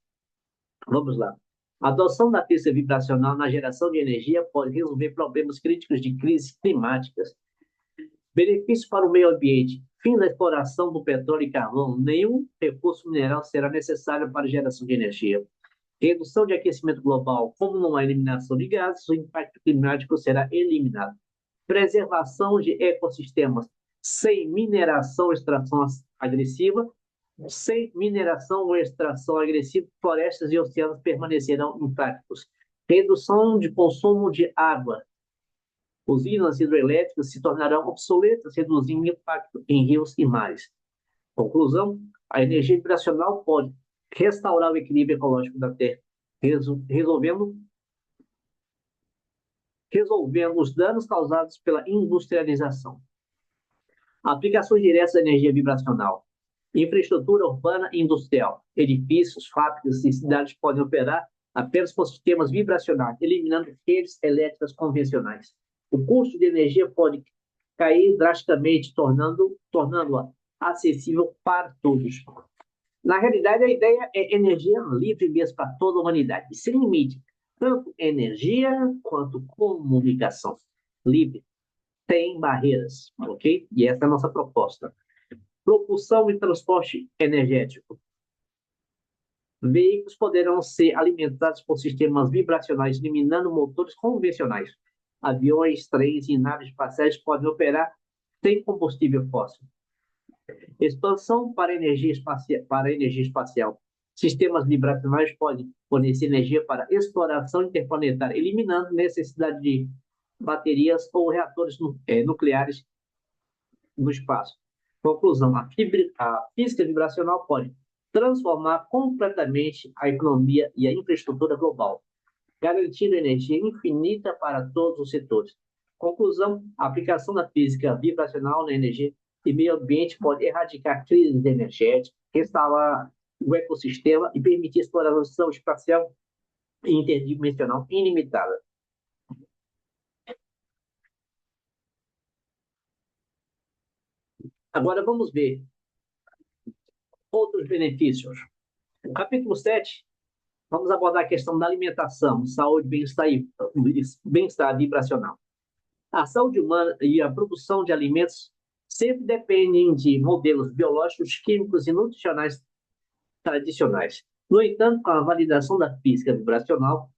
Vamos lá. A adoção da física vibracional na geração de energia pode resolver problemas críticos de crises climáticas. Benefícios para o meio ambiente. Fim da exploração do petróleo e carvão. Nenhum recurso mineral será necessário para a geração de energia. Redução de aquecimento global. Como não há eliminação de gases, o impacto climático será eliminado. Preservação de ecossistemas. Sem mineração ou extração agressiva, sem mineração ou extração agressiva, florestas e oceanos permanecerão intactos. Redução de consumo de água. Usinas hidroelétricas se tornarão obsoletas, reduzindo o impacto em rios e mares. Conclusão, a energia vibracional pode restaurar o equilíbrio ecológico da Terra, resolvendo os danos causados pela industrialização. Aplicações diretas da energia vibracional. Infraestrutura urbana e industrial. Edifícios, fábricas e cidades podem operar apenas com sistemas vibracionais, eliminando redes elétricas convencionais. O custo de energia pode cair drasticamente, tornando-a acessível para todos. Na realidade, a ideia é energia livre mesmo para toda a humanidade, sem limite. Tanto energia quanto comunicação livre. Sem barreiras, ok? E essa é a nossa proposta. Propulsão e transporte energético. Veículos poderão ser alimentados por sistemas vibracionais, eliminando motores convencionais. aviões, trens e naves espaciais podem operar sem combustível fóssil. Expansão para energia espacial. Sistemas vibracionais podem fornecer energia para exploração interplanetária, eliminando necessidade de baterias ou reatores nucleares no espaço. Conclusão: a física vibracional pode transformar completamente a economia e a infraestrutura global, garantindo energia infinita para todos os setores. Conclusão: a aplicação da física vibracional na energia e meio ambiente pode erradicar crises energéticas, restaurar o ecossistema e permitir exploração espacial e interdimensional ilimitada. Agora vamos ver outros benefícios. No capítulo 7, vamos abordar a questão da alimentação, saúde, bem-estar vibracional. A saúde humana e a produção de alimentos sempre dependem de modelos biológicos, químicos e nutricionais tradicionais. No entanto, com a validação da física vibracional,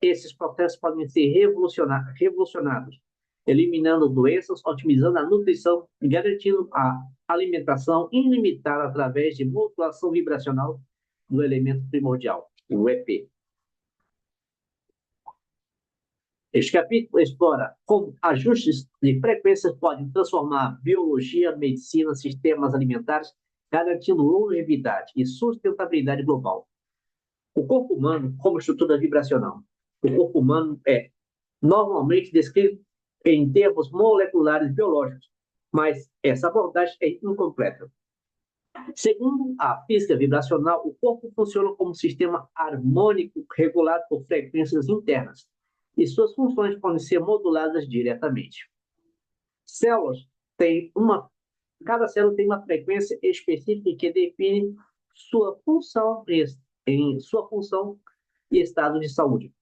esses processos podem ser revolucionados, eliminando doenças, otimizando a nutrição e garantindo a alimentação ilimitada através de modulação vibracional do elemento primordial, o EP. Este capítulo explora como ajustes de frequências podem transformar biologia, medicina, sistemas alimentares, garantindo longevidade e sustentabilidade global. O corpo humano como estrutura vibracional. O corpo humano é normalmente descrito em termos moleculares biológicos, mas essa abordagem é incompleta. Segundo a física vibracional, o corpo funciona como um sistema harmônico regulado por frequências internas, e suas funções podem ser moduladas diretamente. Cada célula tem uma frequência específica que define sua função e estado de saúde.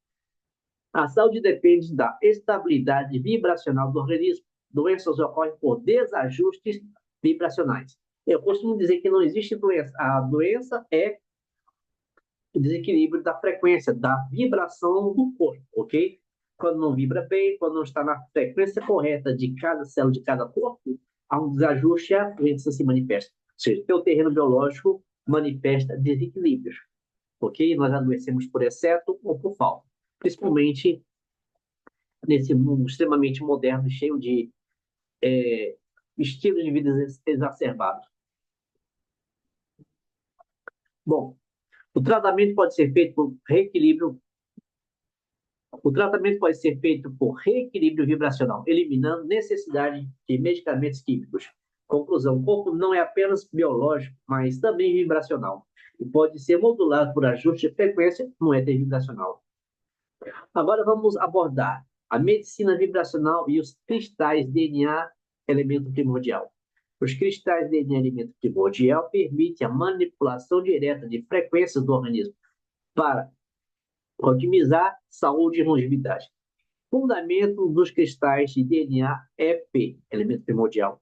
A saúde depende da estabilidade vibracional do organismo. Doenças ocorrem por desajustes vibracionais. Eu costumo dizer que não existe doença. A doença é o desequilíbrio da frequência, da vibração do corpo, ok? Quando não vibra bem, quando não está na frequência correta de cada célula, de cada corpo, há um desajuste e a doença se manifesta. Ou seja, o terreno biológico manifesta desequilíbrios, ok? Nós adoecemos por excesso ou por falta, principalmente nesse mundo extremamente moderno, cheio de estilos de vida exacerbados. Bom, o tratamento pode ser feito por reequilíbrio vibracional, eliminando necessidade de medicamentos químicos. Conclusão: o corpo não é apenas biológico, mas também vibracional, e pode ser modulado por ajuste de frequência no éter vibracional. Agora vamos abordar a medicina vibracional e os cristais DNA, elemento primordial. Os cristais DNA, elemento primordial, permitem a manipulação direta de frequências do organismo para otimizar saúde e longevidade. Fundamento dos cristais de DNA é P, elemento primordial.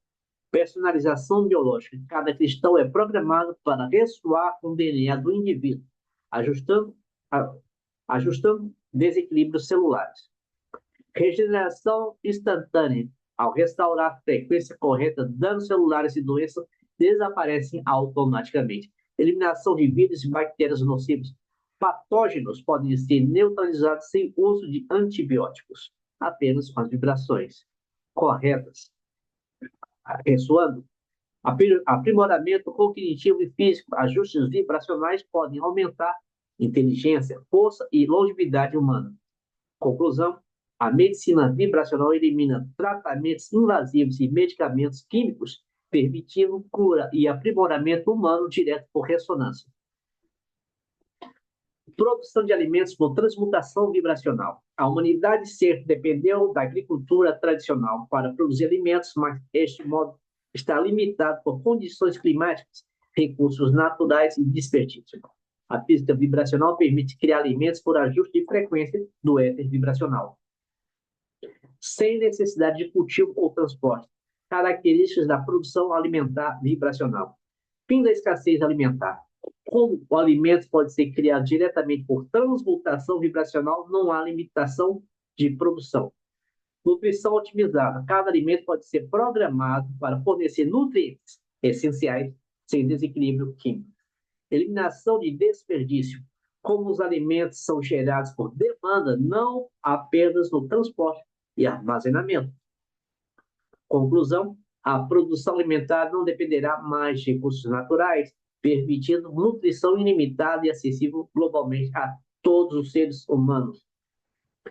Personalização biológica. Cada cristal é programado para ressoar com o DNA do indivíduo, ajustando desequilíbrios celulares. Regeneração instantânea. Ao restaurar a frequência correta, danos celulares e doenças desaparecem automaticamente. Eliminação de vírus e bactérias nocivos. Patógenos podem ser neutralizados sem uso de antibióticos, apenas com as vibrações corretas. Ressoando, aprimoramento cognitivo e físico, ajustes vibracionais podem aumentar inteligência, força e longevidade humana. Conclusão: a medicina vibracional elimina tratamentos invasivos e medicamentos químicos, permitindo cura e aprimoramento humano direto por ressonância. Produção de alimentos por transmutação vibracional. A humanidade sempre dependeu da agricultura tradicional para produzir alimentos, mas este modo está limitado por condições climáticas, recursos naturais e desperdício. A física vibracional permite criar alimentos por ajuste de frequência do éter vibracional, sem necessidade de cultivo ou transporte. Características da produção alimentar vibracional. Fim da escassez alimentar. Como o alimento pode ser criado diretamente por transmutação vibracional, não há limitação de produção. Nutrição otimizada. Cada alimento pode ser programado para fornecer nutrientes essenciais sem desequilíbrio químico. Eliminação de desperdício. Como os alimentos são gerados por demanda, não apenas no transporte e armazenamento. Conclusão: a produção alimentar não dependerá mais de recursos naturais, permitindo nutrição ilimitada e acessível globalmente a todos os seres humanos,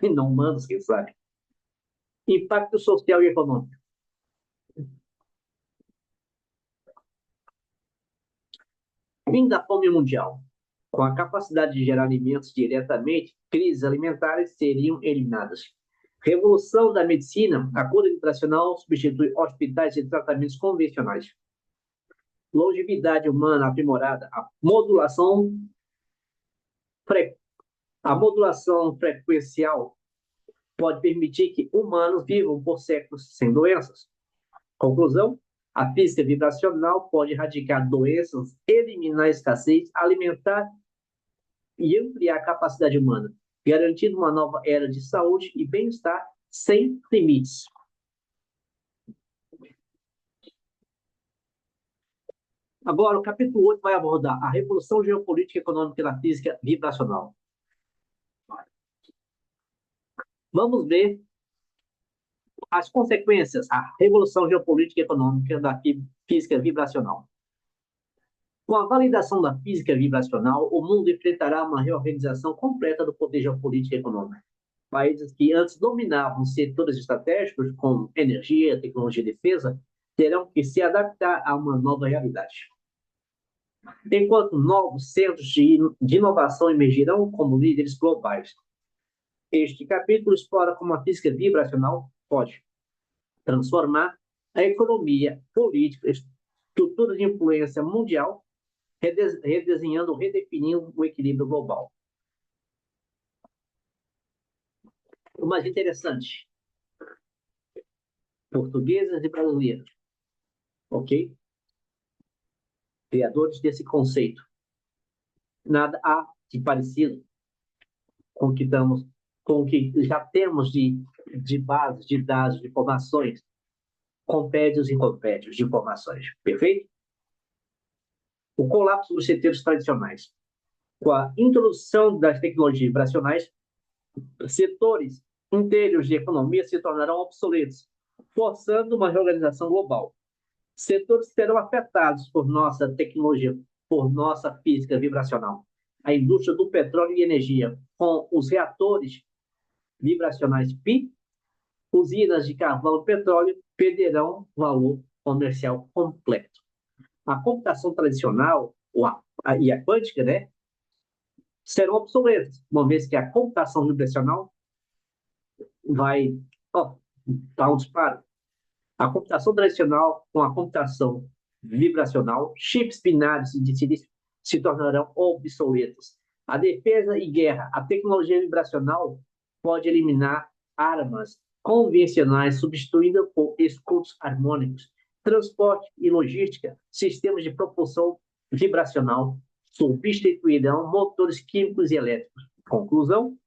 e não humanos, quem sabe. Impacto social e econômico. Fim da fome mundial. Com a capacidade de gerar alimentos diretamente, crises alimentares seriam eliminadas. Revolução da medicina, a cura nutricional substitui hospitais e tratamentos convencionais. Longevidade humana aprimorada, fre- a modulação frequencial pode permitir que humanos vivam por séculos sem doenças. Conclusão: a física vibracional pode erradicar doenças, eliminar a escassez alimentar e ampliar a capacidade humana, garantindo uma nova era de saúde e bem-estar sem limites. Agora, o capítulo 8 vai abordar a revolução geopolítica e econômica da física vibracional. Vamos ver as consequências, a revolução geopolítica e econômica da física vibracional. Com a validação da física vibracional, o mundo enfrentará uma reorganização completa do poder geopolítico e econômico. Países que antes dominavam setores estratégicos, como energia, tecnologia e defesa, terão que se adaptar a uma nova realidade. Enquanto novos centros de inovação emergirão como líderes globais. Este capítulo explora como a física vibracional pode transformar a economia, política, estrutura de influência mundial, redesenhando, redefinindo o equilíbrio global. O mais interessante, portugueses e brasileiros, ok? Criadores desse conceito. Nada há de parecido com o que estamos, com o que já temos de base, de dados, de informações, compédios e compédios de informações, perfeito? O colapso dos setores tradicionais. Com a introdução das tecnologias vibracionais, setores inteiros de economia se tornarão obsoletos, forçando uma reorganização global. Setores serão afetados por nossa tecnologia, por nossa física vibracional. A indústria do petróleo e energia, com os reatores vibracionais PI, usinas de carvão e petróleo perderão valor comercial completo. A computação tradicional e a quântica, né, serão obsoletas, uma vez que a computação vibracional vai dar um disparo. A computação tradicional com a computação vibracional, chips binários de silício se tornarão obsoletos. A defesa e guerra, a tecnologia vibracional pode eliminar armas convencionais, substituindo por escudos harmônicos. Transporte e logística, sistemas de propulsão vibracional substituirão motores químicos e elétricos. Conclusão: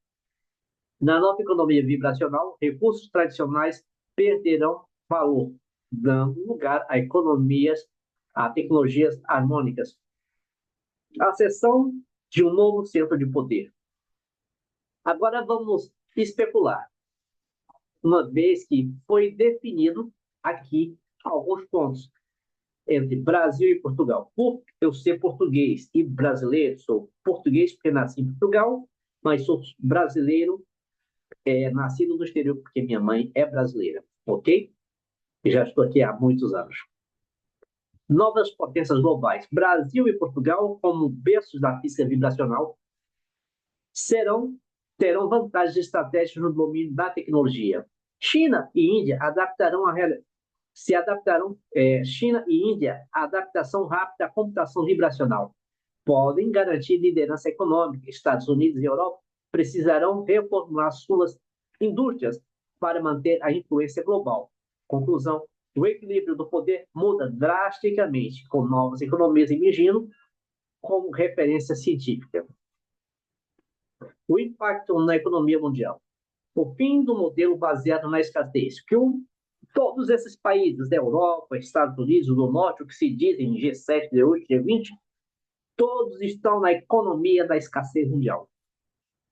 na nova economia vibracional, recursos tradicionais perderão valor, dando lugar a tecnologias harmônicas. A seção de um novo centro de poder. Agora vamos especular, uma vez que foi definido aqui alguns pontos entre Brasil e Portugal. Por eu ser português e brasileiro, sou português porque nasci em Portugal, mas sou brasileiro, nascido no exterior porque minha mãe é brasileira, ok? E já estou aqui há muitos anos. Novas potências globais. Brasil e Portugal, como berços da física vibracional, terão vantagens estratégicas no domínio da tecnologia. China e Índia se adaptarão. China e Índia, a adaptação rápida à computação vibracional podem garantir liderança econômica. Estados Unidos e Europa precisarão reformular suas indústrias para manter a influência global. Conclusão: o equilíbrio do poder muda drasticamente, com novas economias emergindo como referência científica. O impacto na economia mundial. O fim do modelo baseado na escassez, que todos esses países da Europa, Estados Unidos do Norte, o que se dizem G7, G8, G20, todos estão na economia da escassez mundial,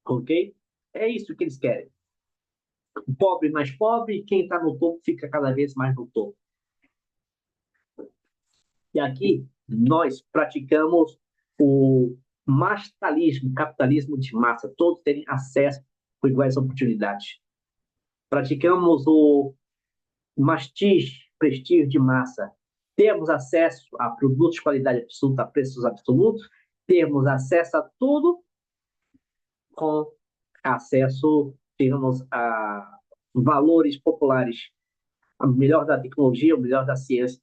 ok? É isso que eles querem. O pobre mais pobre, quem está no topo fica cada vez mais no topo. E aqui nós praticamos o mastalismo, capitalismo de massa, todos terem acesso com iguais oportunidades. Praticamos o mastige, prestígio de massa. Temos acesso a produtos de qualidade absoluta, a preços absolutos, temos acesso a tudo com acesso, digamos, a valores populares, o melhor da tecnologia, o melhor da ciência,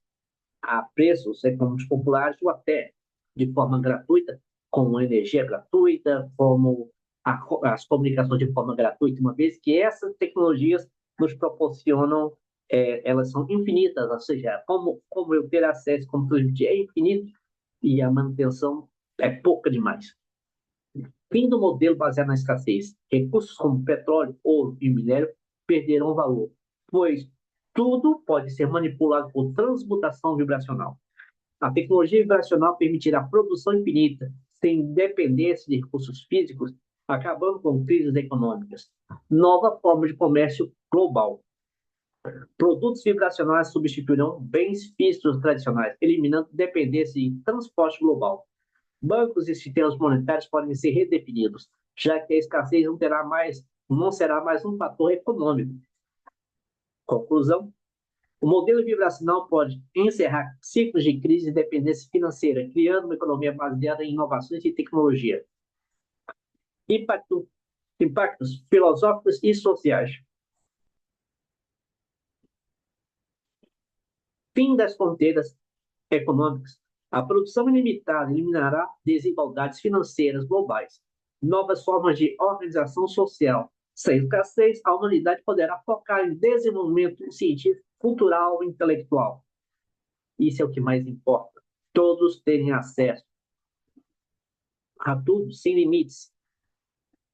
a preços econômicos populares ou até de forma gratuita, como energia gratuita, como as comunicações de forma gratuita, uma vez que essas tecnologias nos proporcionam, elas são infinitas, ou seja, como eu ter acesso, como transmitir, é infinito e a manutenção é pouca demais. Fim do modelo baseado na escassez. Recursos como petróleo, ouro e minério perderão valor, pois tudo pode ser manipulado por transmutação vibracional. A tecnologia vibracional permitirá produção infinita, sem dependência de recursos físicos, acabando com crises econômicas. Nova forma de comércio global. Produtos vibracionais substituirão bens físicos tradicionais, eliminando dependência de transporte global. Bancos e sistemas monetários podem ser redefinidos, já que a escassez não será mais um fator econômico. Conclusão: o modelo vibracional pode encerrar ciclos de crise e dependência financeira, criando uma economia baseada em inovações e tecnologia. Impactos filosóficos e sociais. Fim das fronteiras econômicas. A produção ilimitada eliminará desigualdades financeiras globais. Novas formas de organização social. Sem escassez, a humanidade poderá focar em desenvolvimento científico, cultural e intelectual. Isso é o que mais importa. Todos terem acesso a tudo, sem limites.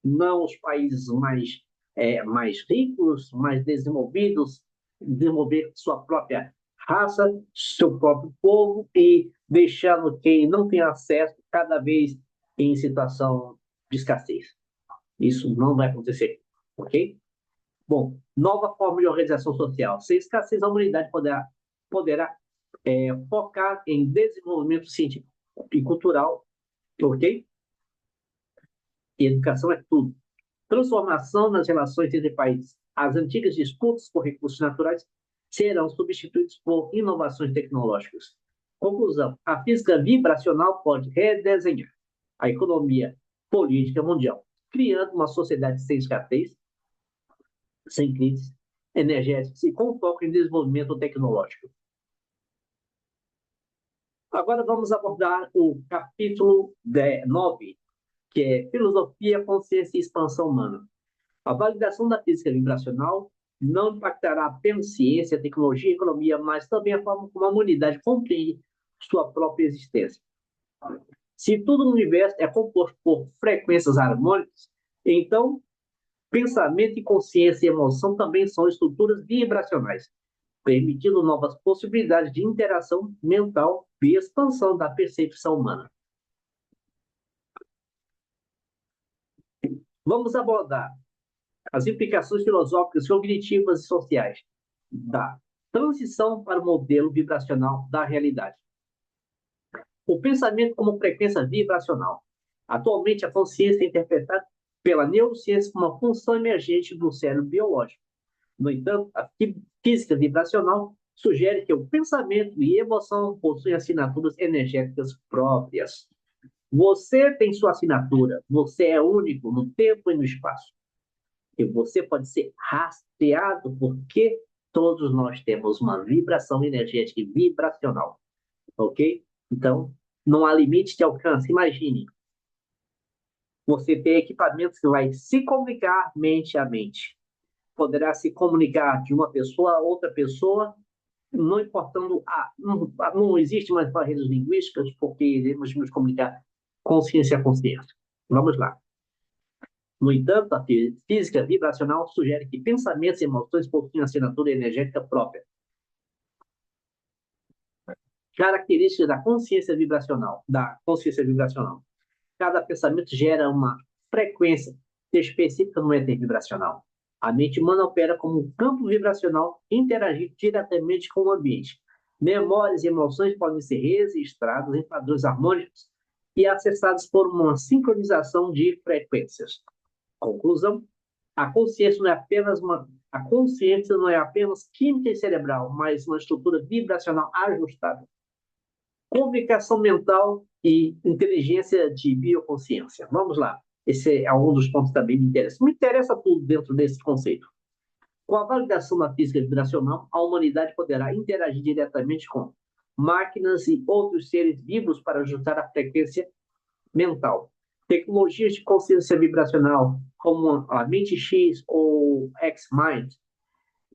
Não os países mais ricos, mais desenvolvidos, desenvolver sua própria raça, seu próprio povo e deixando quem não tem acesso cada vez em situação de escassez. Isso não vai acontecer, ok? Bom, nova forma de organização social. Sem escassez, a humanidade poderá focar em desenvolvimento científico e cultural, ok? E educação é tudo. Transformação nas relações entre países. As antigas disputas por recursos naturais serão substituídas por inovações tecnológicas. Conclusão: a física vibracional pode redesenhar a economia política mundial, criando uma sociedade sem escassez, sem crises energéticas e com foco em desenvolvimento tecnológico. Agora vamos abordar o capítulo 9, que é Filosofia, Consciência e Expansão Humana. A validação da física vibracional não impactará apenas ciência, tecnologia e economia, mas também a forma como a humanidade compreende sua própria existência. Se tudo no universo é composto por frequências harmônicas, então pensamento e consciência e emoção também são estruturas vibracionais, permitindo novas possibilidades de interação mental e expansão da percepção humana. Vamos abordar as implicações filosóficas, cognitivas e sociais da transição para o modelo vibracional da realidade. O pensamento como frequência vibracional. Atualmente, a consciência é interpretada pela neurociência como uma função emergente do cérebro biológico. No entanto, a física vibracional sugere que o pensamento e emoção possuem assinaturas energéticas próprias. Você tem sua assinatura, você é único no tempo e no espaço. E você pode ser rastreado porque todos nós temos uma vibração energética e vibracional, ok? Então, não há limite de alcance. Imagine, você tem equipamentos que vai se comunicar mente a mente. Poderá se comunicar de uma pessoa a outra pessoa, não importando não existe mais barreiras linguísticas, porque devemos nos comunicar consciência a consciência. Vamos lá. No entanto, a física vibracional sugere que pensamentos e emoções possuem assinatura energética própria. Características da consciência vibracional. Cada pensamento gera uma frequência específica no éter vibracional. A mente humana opera como um campo vibracional interagindo diretamente com o ambiente. Memórias e emoções podem ser registradas em padrões harmônicos e acessados por uma sincronização de frequências. Conclusão: a consciência não é apenas química e cerebral, mas uma estrutura vibracional ajustada. Comunicação mental e inteligência de bioconsciência. Vamos lá. Esse é um dos pontos que também me interessa. Me interessa tudo dentro desse conceito. Com a validação da física vibracional, a humanidade poderá interagir diretamente com máquinas e outros seres vivos para ajustar a frequência mental. Tecnologias de consciência vibracional, como a Mente X ou X-Mind,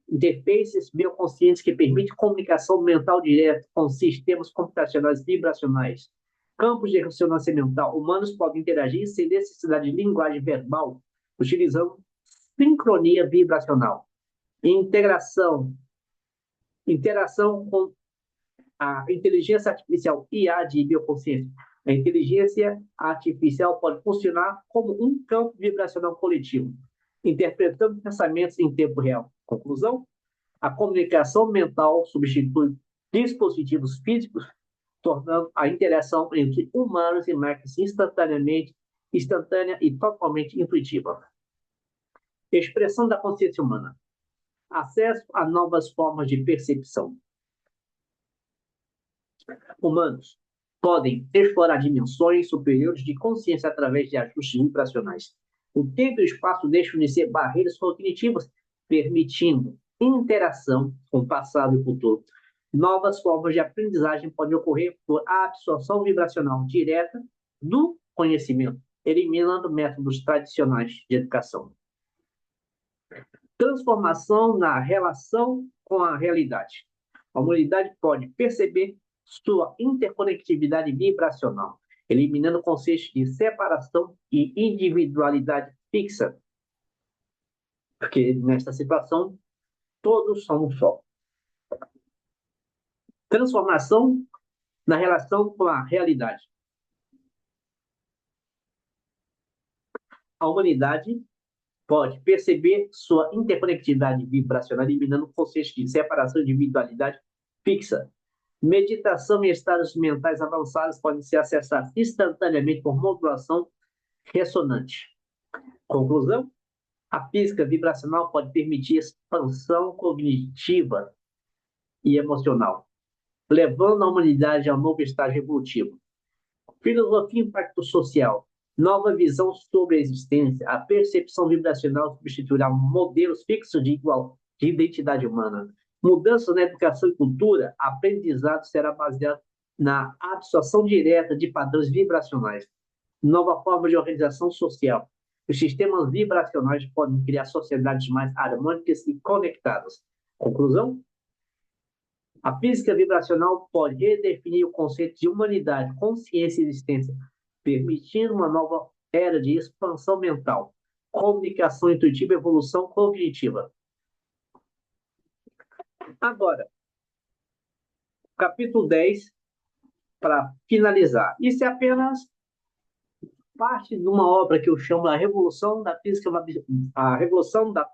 interfaces bioconscientes que permitem comunicação mental direta com sistemas computacionais vibracionais. Campos de ressonância mental. Humanos podem interagir sem necessidade de linguagem verbal, utilizando sincronia vibracional. Interação com a inteligência artificial IA de bioconsciência. A inteligência artificial pode funcionar como um campo vibracional coletivo, interpretando pensamentos em tempo real. Conclusão: a comunicação mental substitui dispositivos físicos, tornando a interação entre humanos e máquinas instantânea e totalmente intuitiva. Expressão da consciência humana. Acesso a novas formas de percepção. Humanos podem explorar dimensões superiores de consciência através de ajustes vibracionais. O tempo e o espaço deixam de ser barreiras cognitivas, permitindo interação com o passado e o futuro. Novas formas de aprendizagem podem ocorrer por absorção vibracional direta do conhecimento, eliminando métodos tradicionais de educação. Transformação na relação com a realidade. A humanidade pode perceber sua interconectividade vibracional, eliminando conceitos de separação e individualidade fixa. Porque nesta situação, todos são um só. Transformação na relação com a realidade. A humanidade pode perceber sua interconectividade vibracional, eliminando conceitos de separação e individualidade fixa. Meditação e estados mentais avançados podem ser acessados instantaneamente por modulação ressonante. Conclusão: a física vibracional pode permitir expansão cognitiva e emocional, levando a humanidade a um novo estágio evolutivo. Filosofia e impacto social. Nova visão sobre a existência. A percepção vibracional substituirá modelos fixos de identidade humana. Mudança na educação e cultura. Aprendizado será baseado na absorção direta de padrões vibracionais. Nova forma de organização social. Os sistemas vibracionais podem criar sociedades mais harmônicas e conectadas. Conclusão: a física vibracional pode redefinir o conceito de humanidade, consciência e existência, permitindo uma nova era de expansão mental, comunicação intuitiva e evolução cognitiva. Agora, capítulo 10, para finalizar. Isso é apenas parte de uma obra que eu chamo a Revolução da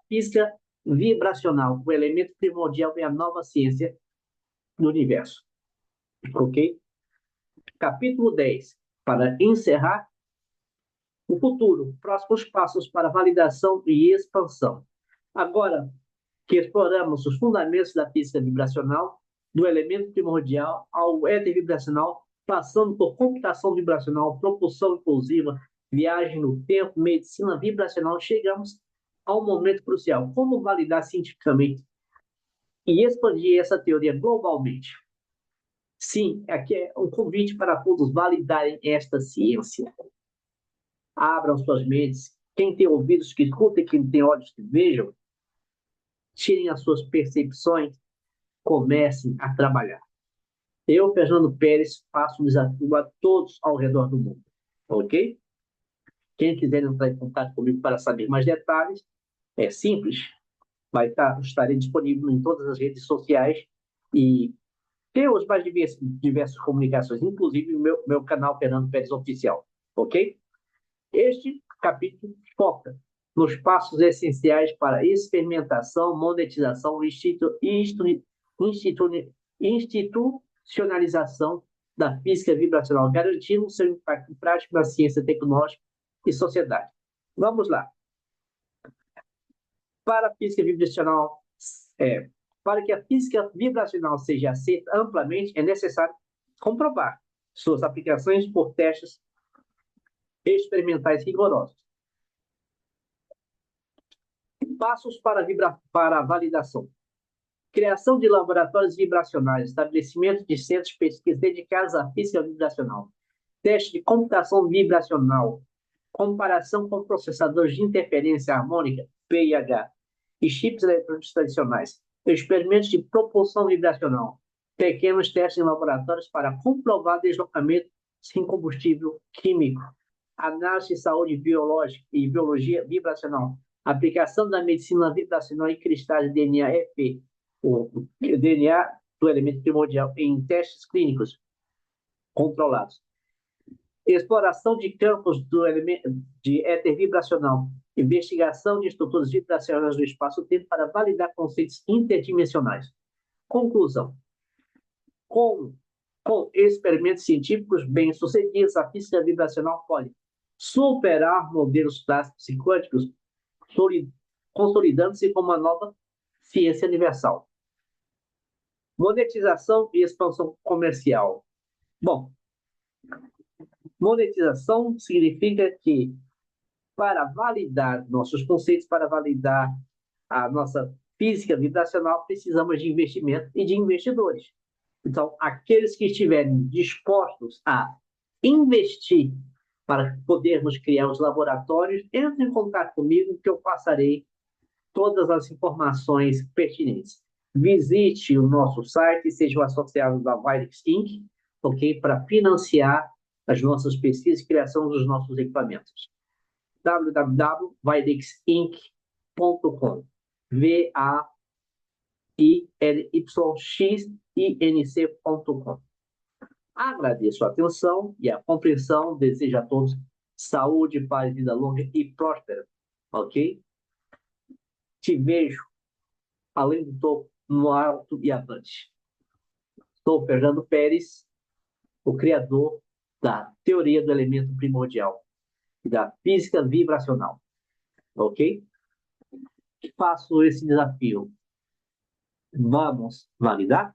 Física Vibracional, o elemento primordial é a nova ciência do universo. Ok? Capítulo 10, para encerrar, o futuro, próximos passos para validação e expansão. Agora que exploramos os fundamentos da física vibracional, do elemento primordial ao éter vibracional, passando por computação vibracional, propulsão impulsiva, viagem no tempo, medicina vibracional, chegamos ao momento crucial: como validar cientificamente e expandir essa teoria globalmente. Sim, aqui é um convite para todos validarem esta ciência. Abram suas mentes. Quem tem ouvidos que escutem, quem tem olhos que vejam, tirem as suas percepções, comecem a trabalhar. Eu, Fernando Pérez, faço um desafio a todos ao redor do mundo. Ok? Quem quiser entrar em contato comigo para saber mais detalhes, é simples. Estarei disponível em todas as redes sociais e temos mais diversas comunicações, inclusive o meu canal Fernando Pérez Oficial, ok? Este capítulo foca nos passos essenciais para experimentação, monetização e institucionalização da física vibracional, garantindo seu impacto prático na ciência tecnológica e sociedade. Vamos lá. Para a física vibracional, para que a física vibracional seja aceita amplamente, é necessário comprovar suas aplicações por testes experimentais rigorosos. Passos para a validação. Criação de laboratórios vibracionais, estabelecimento de centros de pesquisa dedicados à física vibracional, teste de computação vibracional, comparação com processadores de interferência harmônica, PIH, e chips eletrônicos tradicionais, experimentos de propulsão vibracional, pequenos testes em laboratórios para comprovar deslocamento sem combustível químico, análise de saúde biológica e biologia vibracional, aplicação da medicina vibracional e cristais de DNA EP, o DNA do elemento primordial em testes clínicos controlados. Exploração de campos do elemento de éter vibracional, investigação de estruturas vibracionais do espaço-tempo para validar conceitos interdimensionais. Conclusão. Com experimentos científicos bem-sucedidos, a física vibracional pode superar modelos clássicos e quânticos, consolidando-se como uma nova ciência universal. Monetização e expansão comercial. Bom, monetização significa que, para validar nossos conceitos, para validar a nossa física vibracional, precisamos de investimento e de investidores. Então, aqueles que estiverem dispostos a investir para podermos criar os laboratórios, entrem em contato comigo que eu passarei todas as informações pertinentes. Visite o nosso site, seja associado da Virex Inc., ok? Para financiar as nossas pesquisas e criação dos nossos equipamentos. www.virexinc.com VAILYXINC.com. Agradeço a atenção e a compreensão. Desejo a todos saúde, paz, vida longa e próspera, ok? Te vejo, além do topo, no alto e avante. Sou Fernando Pérez, o criador da teoria do elemento primordial e da física vibracional, ok? Faço esse desafio. Vamos validar?